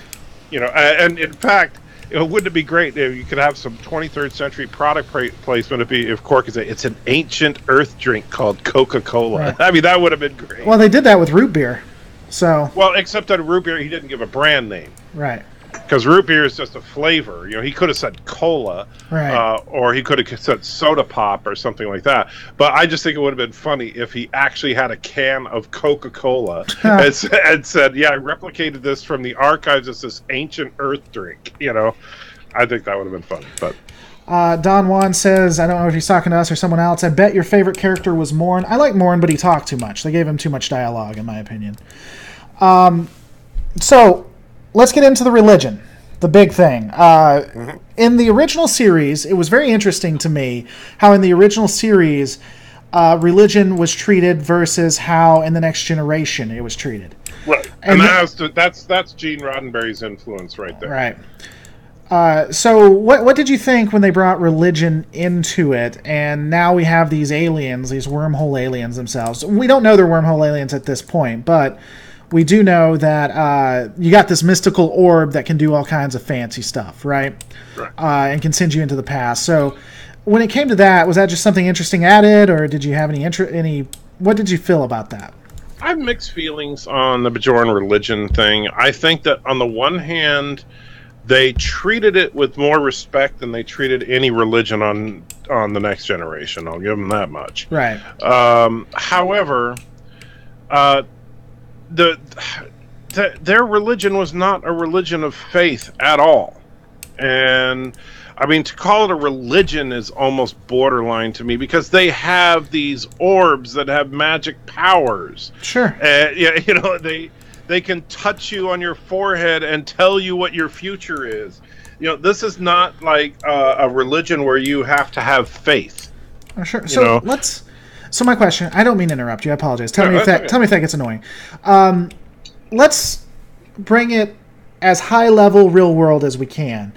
And in fact, wouldn't it be great if you could have some 23rd century product placement if Quark is it's an ancient Earth drink called Coca-Cola. Right. I mean, that would have been great. Well, they did that with root beer. So. Well, except that root beer, he didn't give a brand name. Right. Because root beer is just a flavor. He could have said cola, right. Or he could have said soda pop or something like that. But I just think it would have been funny if he actually had a can of Coca-Cola and said, "Yeah, I replicated this from the archives as this ancient Earth drink." I think that would have been funny. But Don Juan says, I don't know if he's talking to us or someone else. I bet your favorite character was Morn. I like Morn, but he talked too much. They gave him too much dialogue, in my opinion. So. Let's get into the religion, the big thing. In the original series, it was very interesting to me how in the original series, religion was treated versus how in the Next Generation it was treated. Right, and that's Gene Roddenberry's influence right there. Right. So what did you think when they brought religion into it, and now we have these aliens, these wormhole aliens themselves? We don't know they're wormhole aliens at this point, but... we do know that you got this mystical orb that can do all kinds of fancy stuff, right? Right. And can send you into the past. So when it came to that, was that just something interesting added, or did you have any what did you feel about that? I have mixed feelings on the Bajoran religion thing. I think that on the one hand, they treated it with more respect than they treated any religion on the Next Generation. I'll give them that much. Right. However, their religion was not a religion of faith at all. And I mean, to call it a religion is almost borderline to me, because they have these orbs that have magic powers. Sure. Yeah, you know, they can touch you on your forehead and tell you what your future is. You know, this is not like a religion where you have to have faith. Sure. So let's. So my question. I don't mean to interrupt you. I apologize. Tell me if that gets annoying. Let's bring it as high level, real world as we can.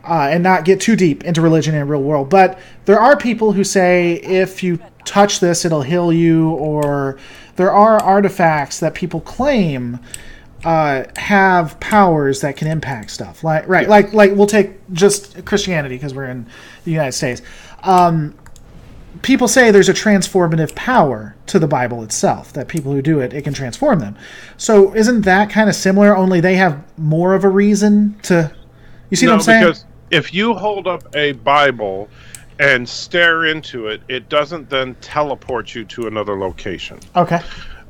And not get too deep into religion and real world. But there are people who say if you touch this, it'll heal you, or there are artifacts that people claim have powers that can impact stuff. Like we'll take just Christianity because we're in the United States. People say there's a transformative power to the Bible itself, that people who do it can transform them. So isn't that kind of similar, only they have more of a reason to... You see what I'm saying? Because if you hold up a Bible and stare into it, it doesn't then teleport you to another location. Okay.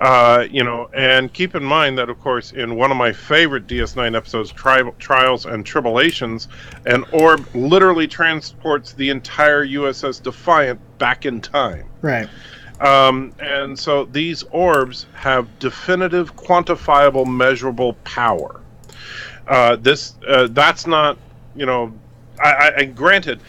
And keep in mind that, of course, in one of my favorite DS9 episodes, Trials and Tribulations, an orb literally transports the entire USS Defiant back in time. Right. And so these orbs have definitive, quantifiable, measurable power. That's not, I granted,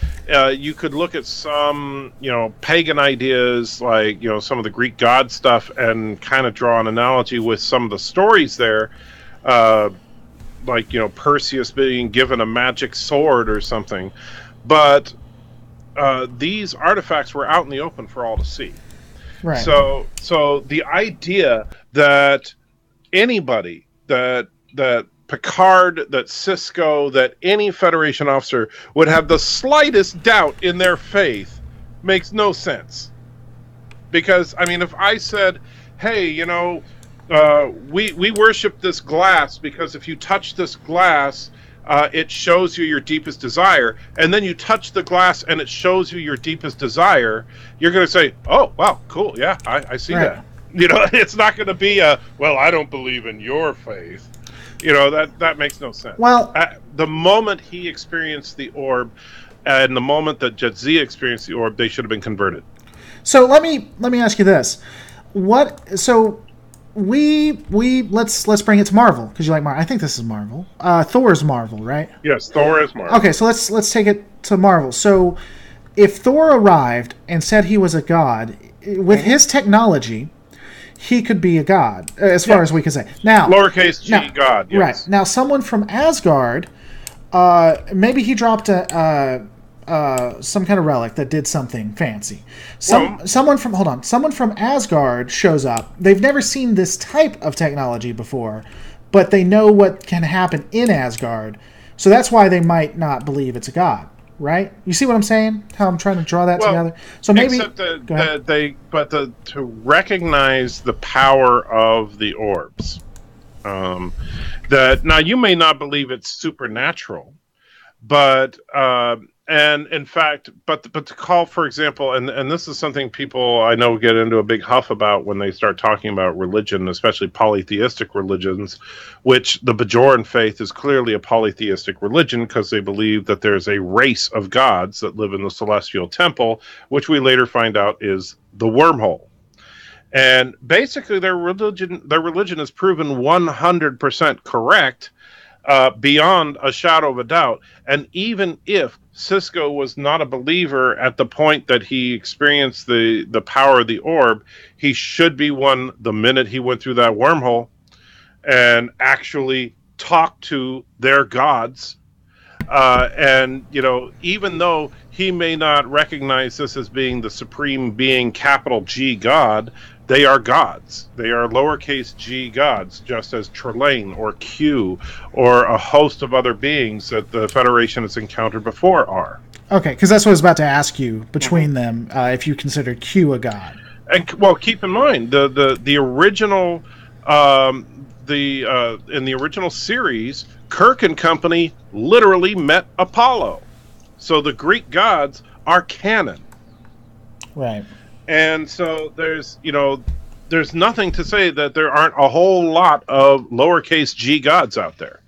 you could look at some, pagan ideas like, some of the Greek god stuff and kind of draw an analogy with some of the stories there, like, Perseus being given a magic sword or something. But these artifacts were out in the open for all to see. Right. So the idea that anybody, that Picard, that Cisco, that any Federation officer would have the slightest doubt in their faith makes no sense. Because, I mean, if I said, hey, we worship this glass because if you touch this glass, it shows you your deepest desire, and then you touch the glass and it shows you your deepest desire, you're going to say, oh, wow, cool, yeah, I see that. It's not going to be well, I don't believe in your faith. That makes no sense. Well, the moment he experienced the orb, and the moment that Jadzia experienced the orb, they should have been converted. So let me ask you this: let's bring it to Marvel, because you like Marvel. I think this is Marvel. Thor's Marvel, right? Yes, Thor is Marvel. Okay, so let's take it to Marvel. So if Thor arrived and said he was a god with his technology, he could be a god, as far as we can say. Now, lowercase g, god, yes. Right. Now, someone from Asgard, maybe he dropped some kind of relic that did something fancy. Someone from Asgard shows up. They've never seen this type of technology before, but they know what can happen in Asgard. So that's why they might not believe it's a god. Right? You see what I'm saying? How I'm trying to draw that together? So maybe... Except to recognize the power of the orbs. Now, you may not believe it's supernatural, but... and in fact, but to call, for example, and this is something people I know get into a big huff about when they start talking about religion, especially polytheistic religions, which the Bajoran faith is clearly a polytheistic religion because they believe that there's a race of gods that live in the celestial temple, which we later find out is the wormhole. And basically their religion is proven 100% correct, beyond a shadow of a doubt. And even if Cisco was not a believer at the point that he experienced the power of the orb, he should be one the minute he went through that wormhole and actually talked to their gods. And, even though he may not recognize this as being the supreme being, capital G God, they are gods. They are lowercase g gods, just as Trelane or Q or a host of other beings that the Federation has encountered before are. Okay, because that's what I was about to ask you between them, if you consider Q a god. And well, keep in mind the original in the original series, Kirk and company literally met Apollo, so the Greek gods are canon. Right. And so there's nothing to say that there aren't a whole lot of lowercase g gods out there.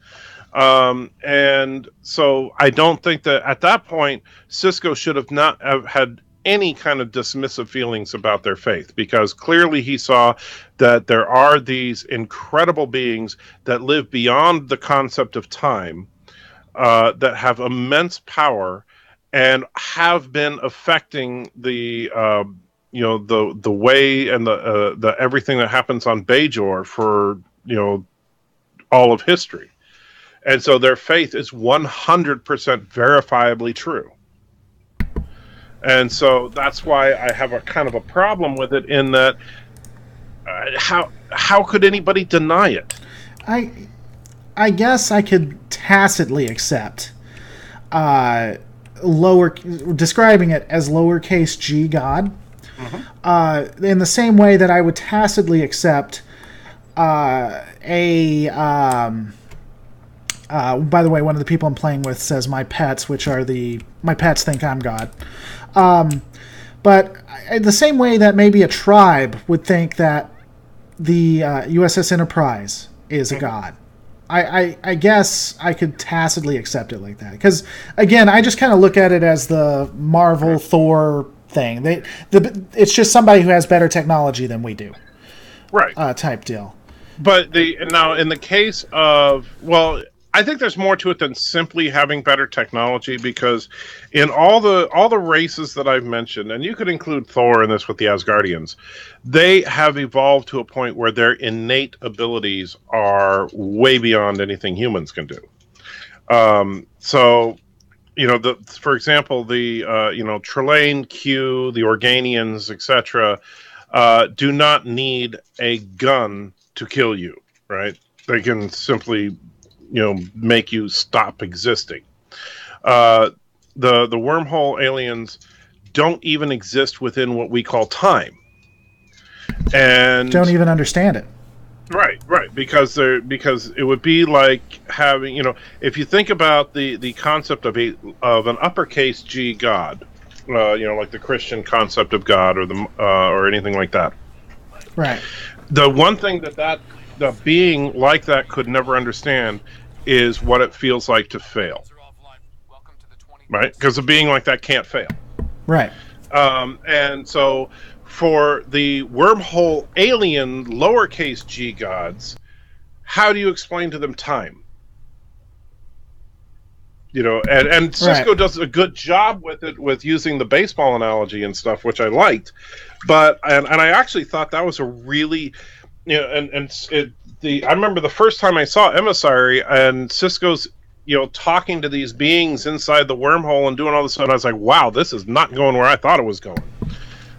And so I don't think that at that point Cisco should have not have had any kind of dismissive feelings about their faith, because clearly he saw that there are these incredible beings that live beyond the concept of time, that have immense power and have been affecting the the way and the everything that happens on Bajor for all of history. And so their faith is 100% verifiably true. And so that's why I have a kind of a problem with it, in that how could anybody deny it? I guess I could tacitly accept describing it as lowercase g God. Mm-hmm. In the same way that I would tacitly accept by the way, one of the people I'm playing with says my pets, which are my pets think I'm God. But the same way that maybe a tribe would think that the USS Enterprise is a god. I guess I could tacitly accept it like that. Because, again, I just kind of look at it as the Marvel Thor thing. It's just somebody who has better technology than we do. Right. Type deal. But now, in the case of... Well, I think there's more to it than simply having better technology, because in all the races that I've mentioned, and you could include Thor in this with the Asgardians, they have evolved to a point where their innate abilities are way beyond anything humans can do. So, for example, the Trelane, Q, the Organians, etc., do not need a gun to kill you, right? They can simply make you stop existing. The wormhole aliens don't even exist within what we call time, and don't even understand it. Right, because it would be like having, if you think about the concept of an uppercase G God, like the Christian concept of God, or anything like that. Right. The one thing that the being like that could never understand is what it feels like to fail. Right? Because a being like that can't fail. Right. And so for the wormhole alien lowercase g gods, how do you explain to them time? And Cisco does a good job with it, with using the baseball analogy and stuff, which I liked. But I actually thought that was a really... I remember the first time I saw Emissary and Cisco's, talking to these beings inside the wormhole and doing all this stuff, and I was like, wow, this is not going where I thought it was going.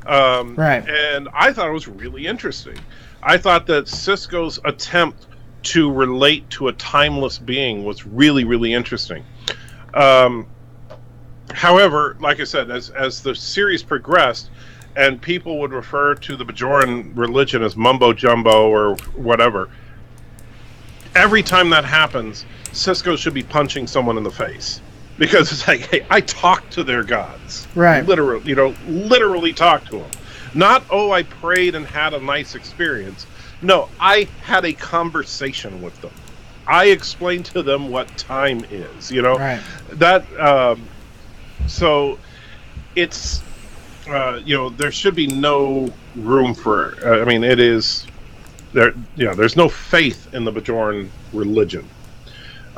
Right. And I thought it was really interesting. I thought that Cisco's attempt to relate to a timeless being was really, really interesting. However, like I said, as the series progressed, and people would refer to the Bajoran religion as mumbo jumbo or whatever, every time that happens, Cisco should be punching someone in the face, because it's like, hey, I talked to their gods, right? Literally talk to them. Not, oh, I prayed and had a nice experience. No, I had a conversation with them. I explained to them what time is. Right. That. So it's. There should be no room for... it is... there's no faith in the Bajoran religion.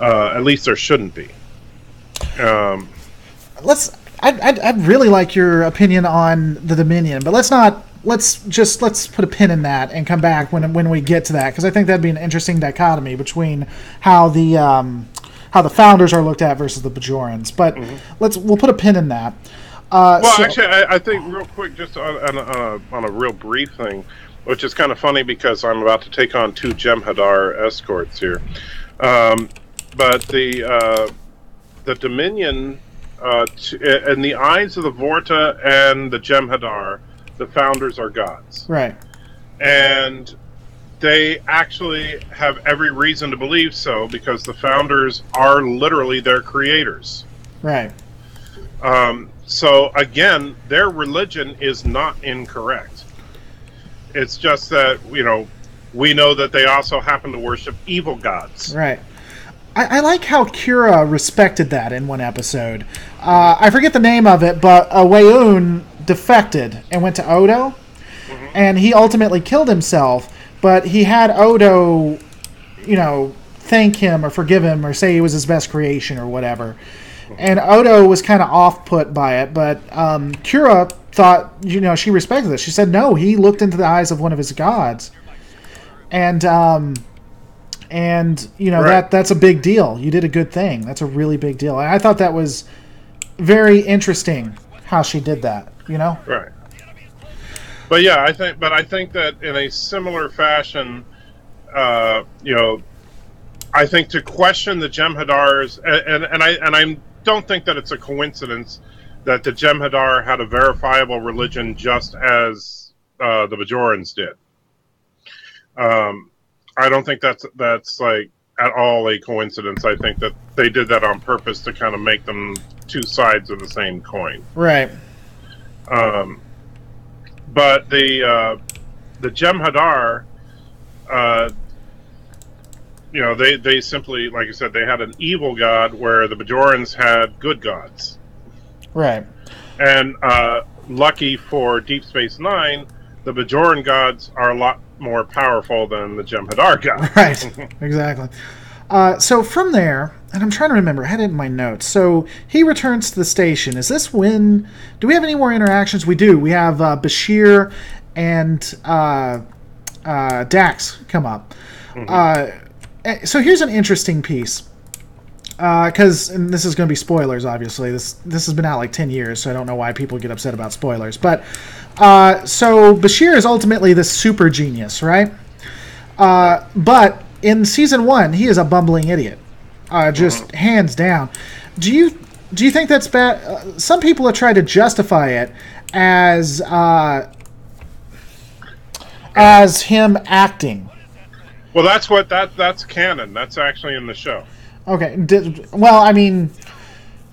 At least there shouldn't be. I'd really like your opinion on the Dominion, but let's put a pin in that and come back when we get to that, because I think that'd be an interesting dichotomy between how the Founders are looked at versus the Bajorans. But we'll put a pin in that. Actually, I think real quick, just on a real brief thing, which is kind of funny because I'm about to take on 2 Jem'Hadar escorts here. But the Dominion, in the eyes of the Vorta and the Jem'Hadar, the Founders are gods. Right. And they actually have every reason to believe so, because the Founders are literally their creators. Right. So, again, their religion is not incorrect. It's just that, we know that they also happen to worship evil gods. Right. I like how Kira respected that in one episode. I forget the name of it, but Weyoun defected and went to Odo, and he ultimately killed himself. But he had Odo, thank him or forgive him or say he was his best creation or whatever. And Odo was kind of off-put by it, but Kira thought, she respected this. She said, no, he looked into the eyes of one of his gods. And right. that's a big deal. You did a good thing. That's a really big deal. And I thought that was very interesting how she did that, Right. But yeah, I think that in a similar fashion, I think to question the Jem'Hadars, and I don't think that it's a coincidence that the Jem'Hadar had a verifiable religion just as the Bajorans did. I don't think that's like at all a coincidence. I think that they did that on purpose to kind of make them two sides of the same coin. Right. But the Jem'Hadar, they simply, like you said, they had an evil god where the Bajorans had good gods. Right. And lucky for Deep Space Nine, the Bajoran gods are a lot more powerful than the Jem'Hadar gods. Right. Exactly. So from there, and I'm trying to remember, I had it in my notes. So he returns to the station. Is this when... Do we have any more interactions? We do. We have Bashir and Dax come up. Mm-hmm. So here's an interesting piece. Because this is going to be spoilers, obviously. This has been out like 10 years, so I don't know why people get upset about spoilers. But so Bashir is ultimately this super genius, right? But in season 1, he is a bumbling idiot, just hands down. Do you think that's bad? Some people have tried to justify it as him acting. Well, that's canon. That's actually in the show. Okay. Well, I mean,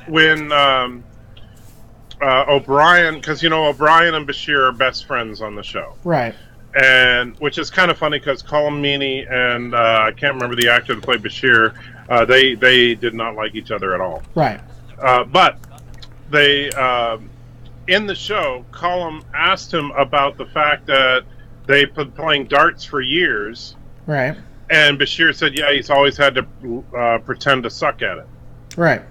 when O'Brien, because O'Brien and Bashir are best friends on the show, right? And which is kind of funny because Colm Meaney and I can't remember the actor that played Bashir. They did not like each other at all, right? But they in the show, Colm asked him about the fact that they've been playing darts for years, right? And Bashir said, yeah, he's always had to pretend to suck at it. Right.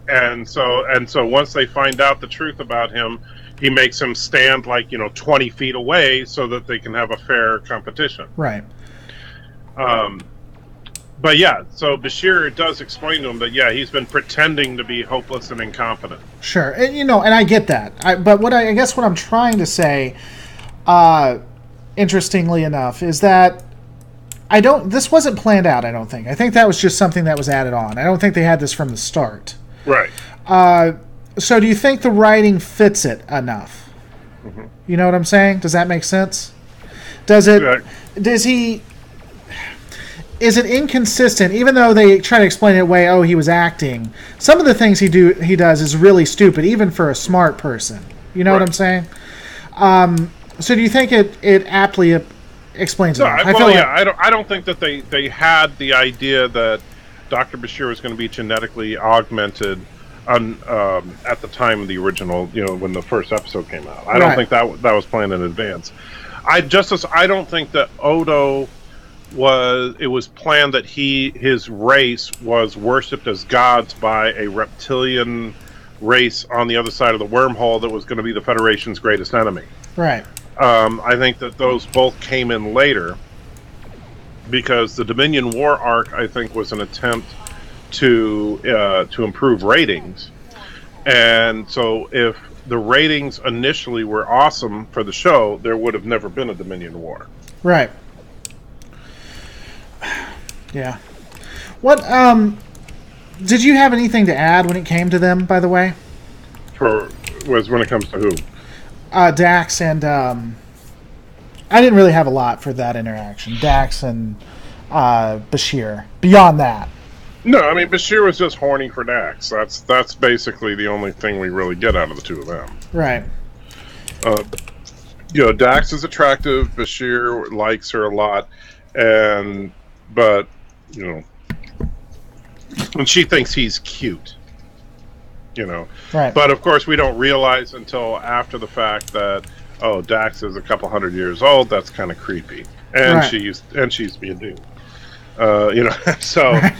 And so once they find out the truth about him, he makes him stand 20 feet away so that they can have a fair competition. Right. But yeah, so Bashir does explain to him that, yeah, he's been pretending to be hopeless and incompetent. Sure. And, and I get that. But I guess what I'm trying to say, interestingly enough, is that this wasn't planned out, I don't think. I think that was just something that was added on. I don't think they had this from the start. Right. So do you think the writing fits it enough? Mm-hmm. You know what I'm saying? Does that make sense? Is it inconsistent, even though they try to explain it away, he was acting? Some of the things he does is really stupid, even for a smart person. You know what I'm saying? So do you think it aptly explains it? I don't think that they had the idea that Dr. Bashir was going to be genetically augmented at the time of the original, when the first episode came out. I don't think that was planned in advance. I don't think that Odo was planned that his race was worshipped as gods by a reptilian race on the other side of the wormhole that was going to be the Federation's greatest enemy. Right. I think that those both came in later because the Dominion War arc, I think, was an attempt to improve ratings. And so if the ratings initially were awesome for the show, there would have never been a Dominion War. Right. Yeah. What did you have anything to add when it came to them, by the way? When it comes to who? Dax and I didn't really have a lot for that interaction. Dax and Bashir. Beyond that. No, I mean Bashir was just horny for Dax. That's basically the only thing we really get out of the two of them. Right. Dax is attractive. Bashir likes her a lot, but And she thinks he's cute. You know. Right. But of course we don't realize until after the fact that, oh, Dax is a couple hundred years old. That's kind of creepy. And right. she's being new. You know, so right.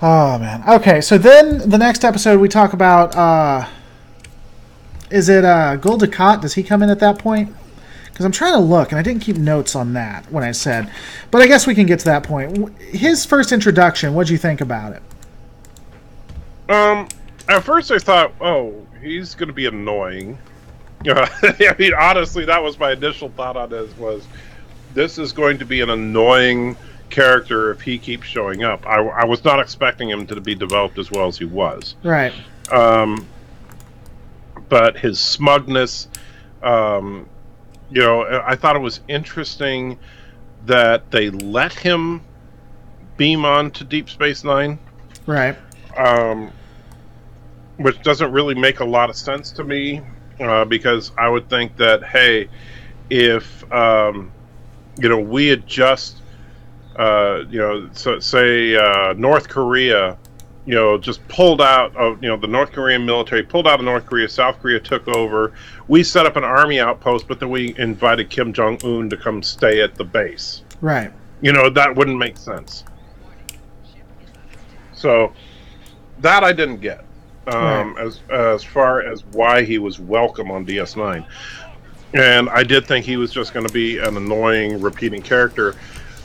Oh man. Okay, so then the next episode we talk about is it Gul Dukat? Does he come in at that point? Because I'm trying to look, and I didn't keep notes on that when I said. But I guess we can get to that point. His first introduction, what'd you think about it? At first I thought, oh, he's going to be annoying. I mean, honestly, that was my initial thought on this is going to be an annoying character if he keeps showing up. I was not expecting him to be developed as well as he was. Right. But his smugness, you know, I thought it was interesting that they let him beam on to Deep Space Nine. Right. Which doesn't really make a lot of sense to me, because I would think that, hey, if, you know, we had just, you know, so, say North Korea, you know, just pulled out of, you know, the North Korean military pulled out of North Korea, South Korea took over, we set up an army outpost, but then we invited Kim Jong-un to come stay at the base. Right. You know, that wouldn't make sense. So, that I didn't get. Right. As far as why he was welcome on DS9. And I did think he was just going to be an annoying, repeating character.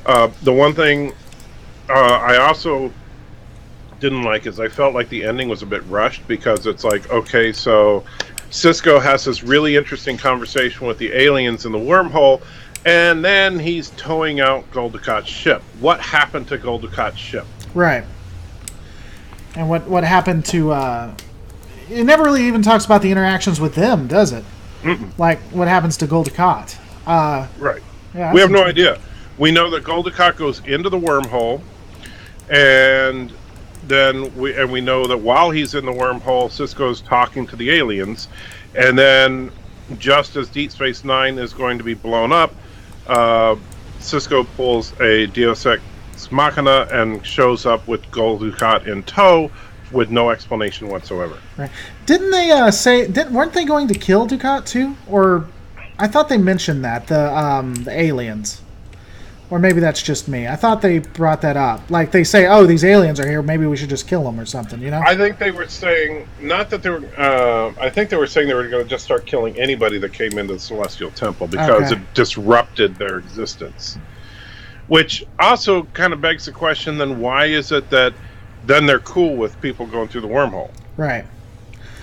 The one thing I also didn't like is I felt like the ending was a bit rushed, because it's like, okay, so Cisco has this really interesting conversation with the aliens in the wormhole, and then he's towing out Gul Dukat's ship. What happened to Gul Dukat's ship? Right. And what happened to... it never really even talks about the interactions with them, does it? Mm-mm. Like, what happens to Gul Dukat? Right. Yeah, we have no idea. We know that Gul Dukat goes into the wormhole, and then we know that while he's in the wormhole, Cisco's talking to the aliens, and then just as Deep Space Nine is going to be blown up, Cisco pulls a Deus Ex Machina and shows up with Gul Dukat in tow with no explanation whatsoever. Right. Didn't they say... weren't they going to kill Dukat too? Or... I thought they mentioned that, the aliens. Or maybe that's just me. I thought they brought that up. Like, they say, oh, these aliens are here, maybe we should just kill them or something, you know? I think they were saying... Not that they were... I think they were saying they were going to just start killing anybody that came into the Celestial Temple, because it disrupted their existence. Which also kind of begs the question, then why is it that then they're cool with people going through the wormhole? Right.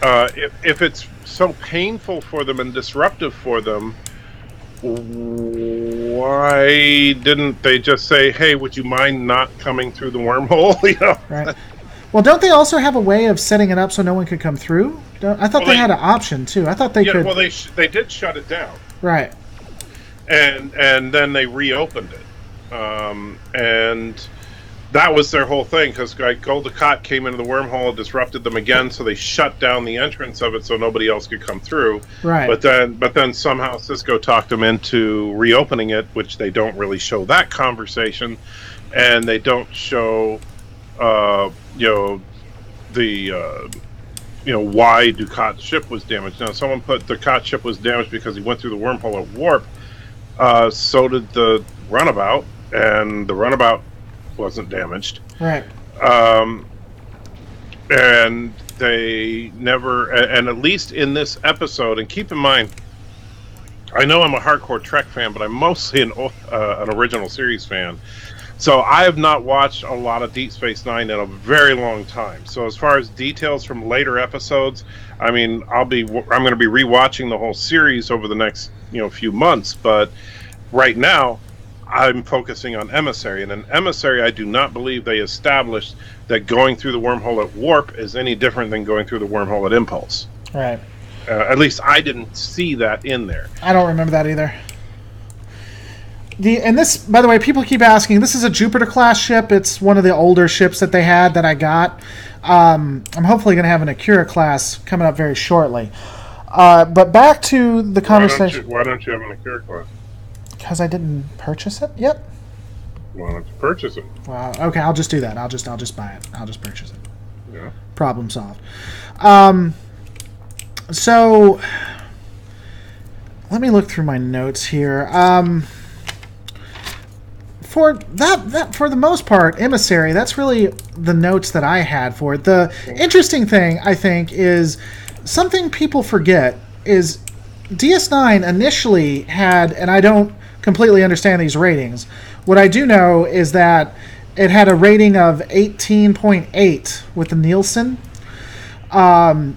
If it's so painful for them and disruptive for them, why didn't they just say, hey, would you mind not coming through the wormhole? You know? Right. Well, don't they also have a way of setting it up so no one could come through? I thought they had an option, too. I thought they could... Well, they did shut it down. Right. And then they reopened it. And that was their whole thing, because Gul Dukat came into the wormhole, disrupted them again, so they shut down the entrance of it so nobody else could come through. Right. But then somehow Cisco talked them into reopening it, which they don't really show that conversation, and they don't show, you know, the you know, why Dukat's ship was damaged. Now, someone put Dukat's ship was damaged because he went through the wormhole at warp. So did the runabout, and the runabout wasn't damaged. Right. And they never, and at least in this episode, and keep in mind, I know I'm a hardcore Trek fan, but I'm mostly an original series fan. So I have not watched a lot of Deep Space Nine in a very long time. So as far as details from later episodes, I mean, I'm going to be rewatching the whole series over the next, few months. But right now, I'm focusing on Emissary. And in Emissary, I do not believe they established that going through the wormhole at Warp is any different than going through the wormhole at Impulse. Right. At least I didn't see that in there. I don't remember that either. And this, by the way, people keep asking, this is a Jupiter-class ship. It's one of the older ships that they had that I got. I'm hopefully going to have an Akira-class coming up very shortly. But back to the conversation. Why don't you have an Akira-class? Because I didn't purchase it yet? Why don't you purchase it? Well, okay, I'll just do that. I'll just buy it. I'll just purchase it. Yeah. Problem solved. So let me look through my notes here. For the most part, Emissary, that's really the notes that I had for it. The interesting thing, I think, is something people forget is DS9 initially had, and I don't completely understand these ratings. What I do know is that it had a rating of 18.8 with the Nielsen. I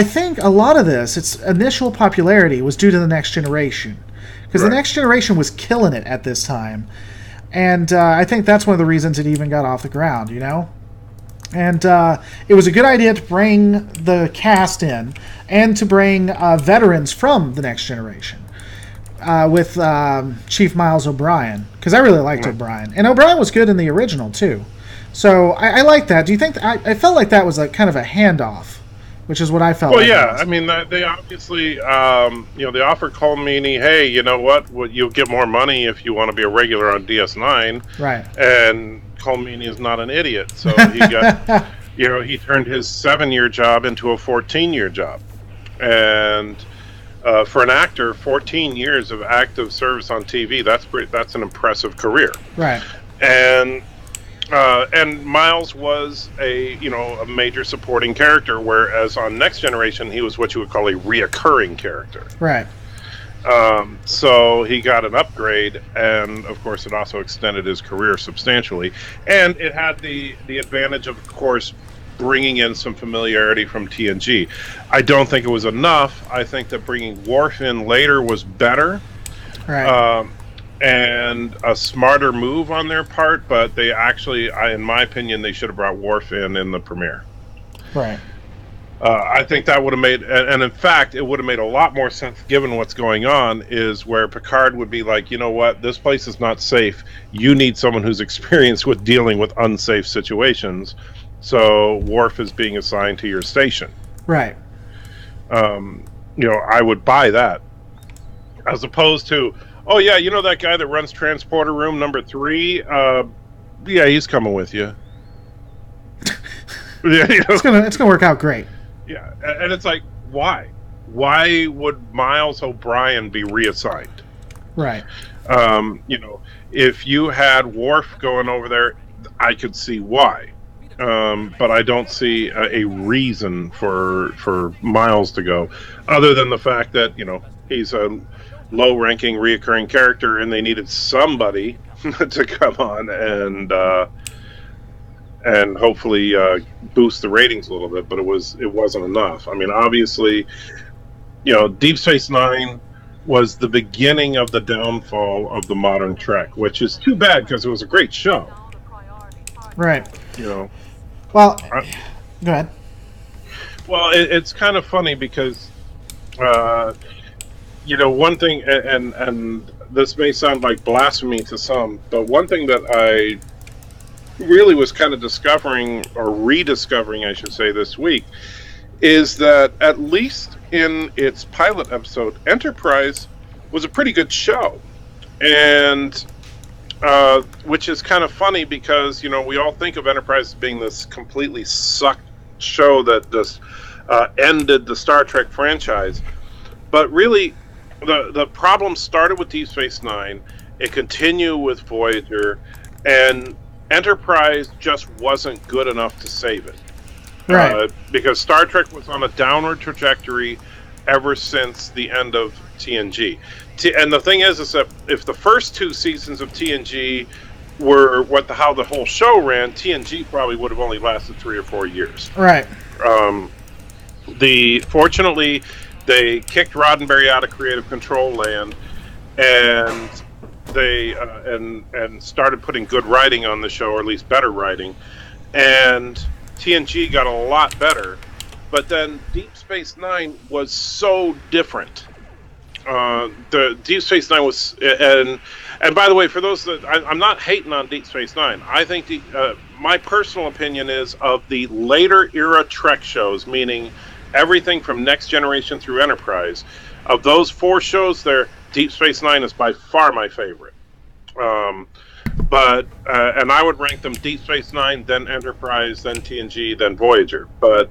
think a lot of this, its initial popularity, was due to the Next Generation. Because the Next Generation was killing it at this time. And I think that's one of the reasons it even got off the ground, you know? And it was a good idea to bring the cast in and to bring veterans from the Next Generation with Chief Miles O'Brien. Because I really liked O'Brien. And O'Brien was good in the original, too. So I like that. Do you think... I felt like that was kind of a handoff, which is what I felt. Well, yeah. I mean, they obviously, they offered Colmeany, hey, you know what? You'll get more money if you want to be a regular on DS9. Right. And Colmeany is not an idiot, so he got, he turned his 7-year job into a 14-year job, and for an actor, 14 years of active service on TV, that's an impressive career. Right. And Miles was a major supporting character, whereas on Next Generation he was what you would call a reoccurring character. Right. So he got an upgrade, and of course it also extended his career substantially. And it had the advantage of course, bringing in some familiarity from TNG. I don't think it was enough. I think that bringing Worf in later was better. Right. And a smarter move on their part, but they actually, in my opinion, they should have brought Worf in the premiere. Right. I think that would have made, and in fact, it would have made a lot more sense given what's going on, is where Picard would be like, you know what, this place is not safe. You need someone who's experienced with dealing with unsafe situations. So Worf is being assigned to your station. Right. I would buy that. As opposed to, oh yeah, you know that guy that runs transporter room number 3? Yeah, he's coming with you. Yeah, it's gonna work out great. Yeah, and it's like, why? Why would Miles O'Brien be reassigned? Right. If you had Worf going over there, I could see why. But I don't see a reason for Miles to go, other than the fact that he's a low-ranking reoccurring character, and they needed somebody to come on and hopefully boost the ratings a little bit. But it wasn't enough. I mean, obviously, Deep Space Nine was the beginning of the downfall of the modern Trek, which is too bad because it was a great show. Right. Well, go ahead. Well, it's kind of funny because, one thing, and this may sound like blasphemy to some, but one thing that I really was kind of discovering, or rediscovering, I should say, this week, is that at least in its pilot episode, Enterprise was a pretty good show. And which is kind of funny because, we all think of Enterprise as being this completely sucked show that just ended the Star Trek franchise. But really, the problem started with Deep Space Nine, it continued with Voyager, and Enterprise just wasn't good enough to save it. Right. Because Star Trek was on a downward trajectory ever since the end of TNG. And the thing is that if the first 2 seasons of TNG were how the whole show ran, TNG probably would have only lasted 3 or 4 years. Right. Fortunately, they kicked Roddenberry out of creative control land, and they and started putting good writing on the show, or at least better writing, and TNG got a lot better. But then Deep Space Nine was so different. The Deep Space Nine was, and by the way, for those that I'm not hating on Deep Space Nine, I think my personal opinion is, of the later era Trek shows, meaning everything from Next Generation through Enterprise. Of those 4 shows there, Deep Space Nine is by far my favorite. But and I would rank them Deep Space Nine, then Enterprise, then TNG, then Voyager. But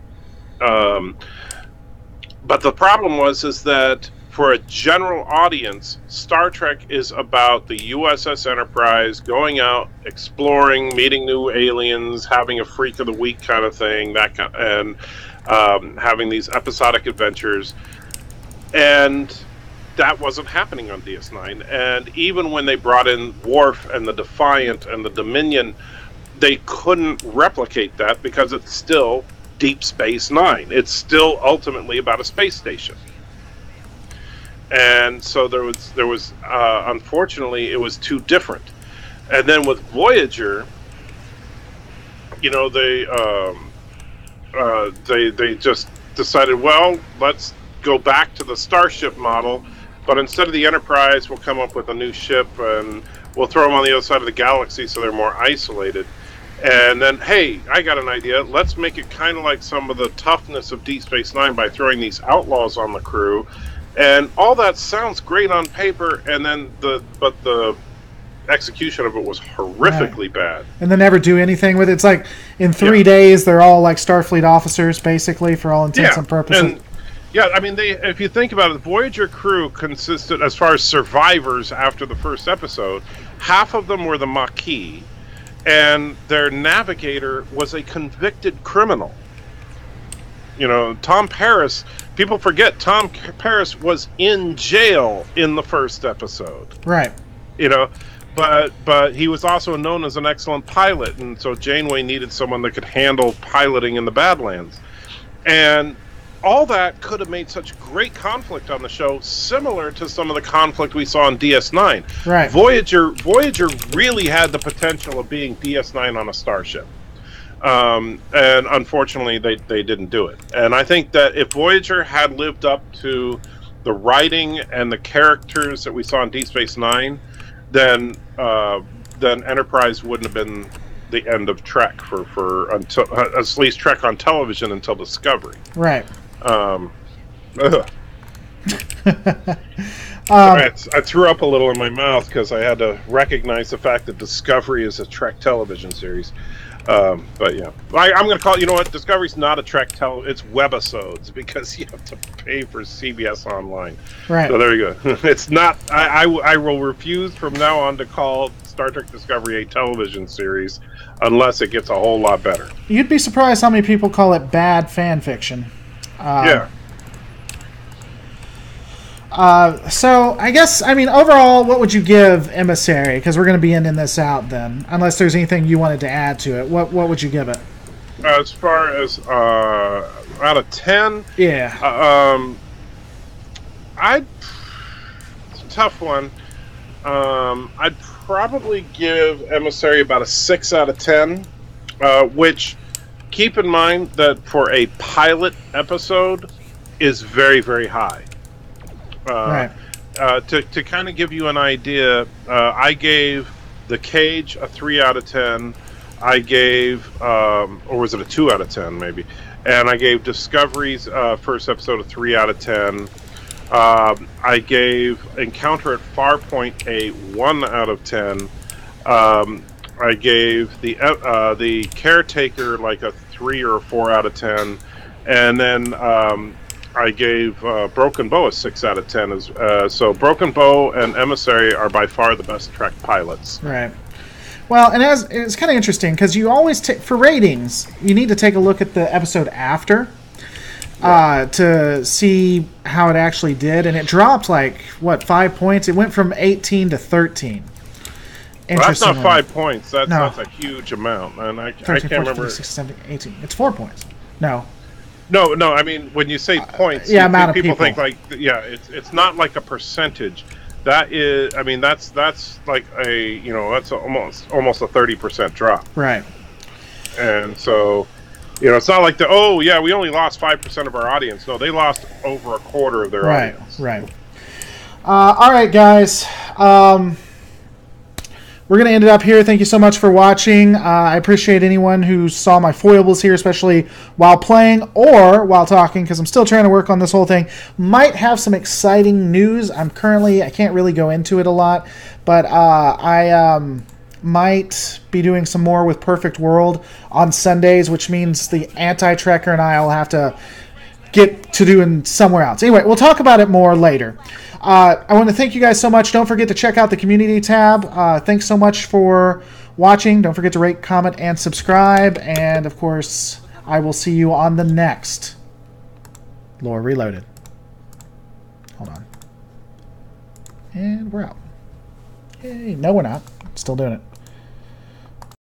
the problem is that for a general audience, Star Trek is about the USS Enterprise going out, exploring, meeting new aliens, having a freak of the week kind of thing, and having these episodic adventures. And that wasn't happening on DS9. And even when they brought in Worf and the Defiant and the Dominion, they couldn't replicate that because it's still Deep Space Nine. It's still ultimately about a space station. And so there was unfortunately, it was too different. And then with Voyager, you know, they just decided, well, let's go back to the Starship model, but instead of the Enterprise, we'll come up with a new ship and we'll throw them on the other side of the galaxy so they're more isolated. And then, hey, I got an idea. Let's make it kind of like some of the toughness of Deep Space Nine by throwing these outlaws on the crew. And all that sounds great on paper, and then the execution of it was horrifically bad. And they never do anything with it. It's like in 3 days they're all like Starfleet officers, basically, for all intents and purposes. And, yeah, I mean, if you think about it, the Voyager crew consisted, as far as survivors after the first episode, half of them were the Maquis, and their navigator was a convicted criminal. You know, Tom Paris, people forget Tom Paris was in jail in the first episode. Right. You know, but he was also known as an excellent pilot, and so Janeway needed someone that could handle piloting in the Badlands. And all that could have made such great conflict on the show, similar to some of the conflict we saw in DS9. Right. Voyager really had the potential of being DS9 on a starship. And unfortunately, they didn't do it. And I think that if Voyager had lived up to the writing and the characters that we saw in Deep Space Nine, then Enterprise wouldn't have been the end of Trek for until at least Trek on television until Discovery. Right. I threw up a little in my mouth because I had to recognize the fact that Discovery is a Trek television series. But yeah, I'm going to call it, you know what, Discovery's not a Trek it's webisodes, because you have to pay for CBS Online. Right. So there you go. It's not, I will refuse from now on to call Star Trek Discovery a television series unless it gets a whole lot better. You'd be surprised how many people call it bad fan fiction. Yeah. So I guess, I mean, overall, what would you give Emissary? Because we're going to be ending this out then, unless there's anything you wanted to add to it. What would you give it? As far as out of 10, yeah, it's a tough one. I'd probably give Emissary about a 6 out of 10, which, keep in mind that for a pilot episode is very, very high. Right. To kind of give you an idea, I gave The Cage a 3 out of 10. I gave, or was it a 2 out of 10 maybe? And I gave Discovery's first episode a 3 out of 10. I gave Encounter at Farpoint a 1 out of 10. I gave the Caretaker like a 3 or a 4 out of 10. And then I gave Broken Bow a 6 out of 10. So Broken Bow and Emissary are by far the best Trek pilots. Right. Well, and it's kind of interesting because you always for ratings, you need to take a look at the episode after to see how it actually did, and it dropped like 5 points. It went from 18 to 13. Well, that's not 5 points. That's a huge amount, and I 13, can't 14, remember. 15, 16, 17, 18. It's 4 points. No. No. I mean, when you say points, amount of people think people. it's not like a percentage. That is, I mean, that's like that's almost a 30% drop. Right. And so, it's not like we only lost 5% of our audience. No, they lost over a quarter of their audience. Right. All right, guys. we're going to end it up here. Thank you so much for watching. I appreciate anyone who saw my foibles here, especially while playing or while talking, because I'm still trying to work on this whole thing. Might have some exciting news. I can't really go into it a lot, but I might be doing some more with Perfect World on Sundays, which means the Anti-Trekker and I will have to get to doing somewhere else. Anyway, we'll talk about it more later. I want to thank you guys so much. Don't forget to check out the community tab. Thanks so much for watching. Don't forget to rate, comment, and subscribe. And, of course, I will see you on the next Lore Reloaded. Hold on. And we're out. Hey, no, we're not. Still doing it.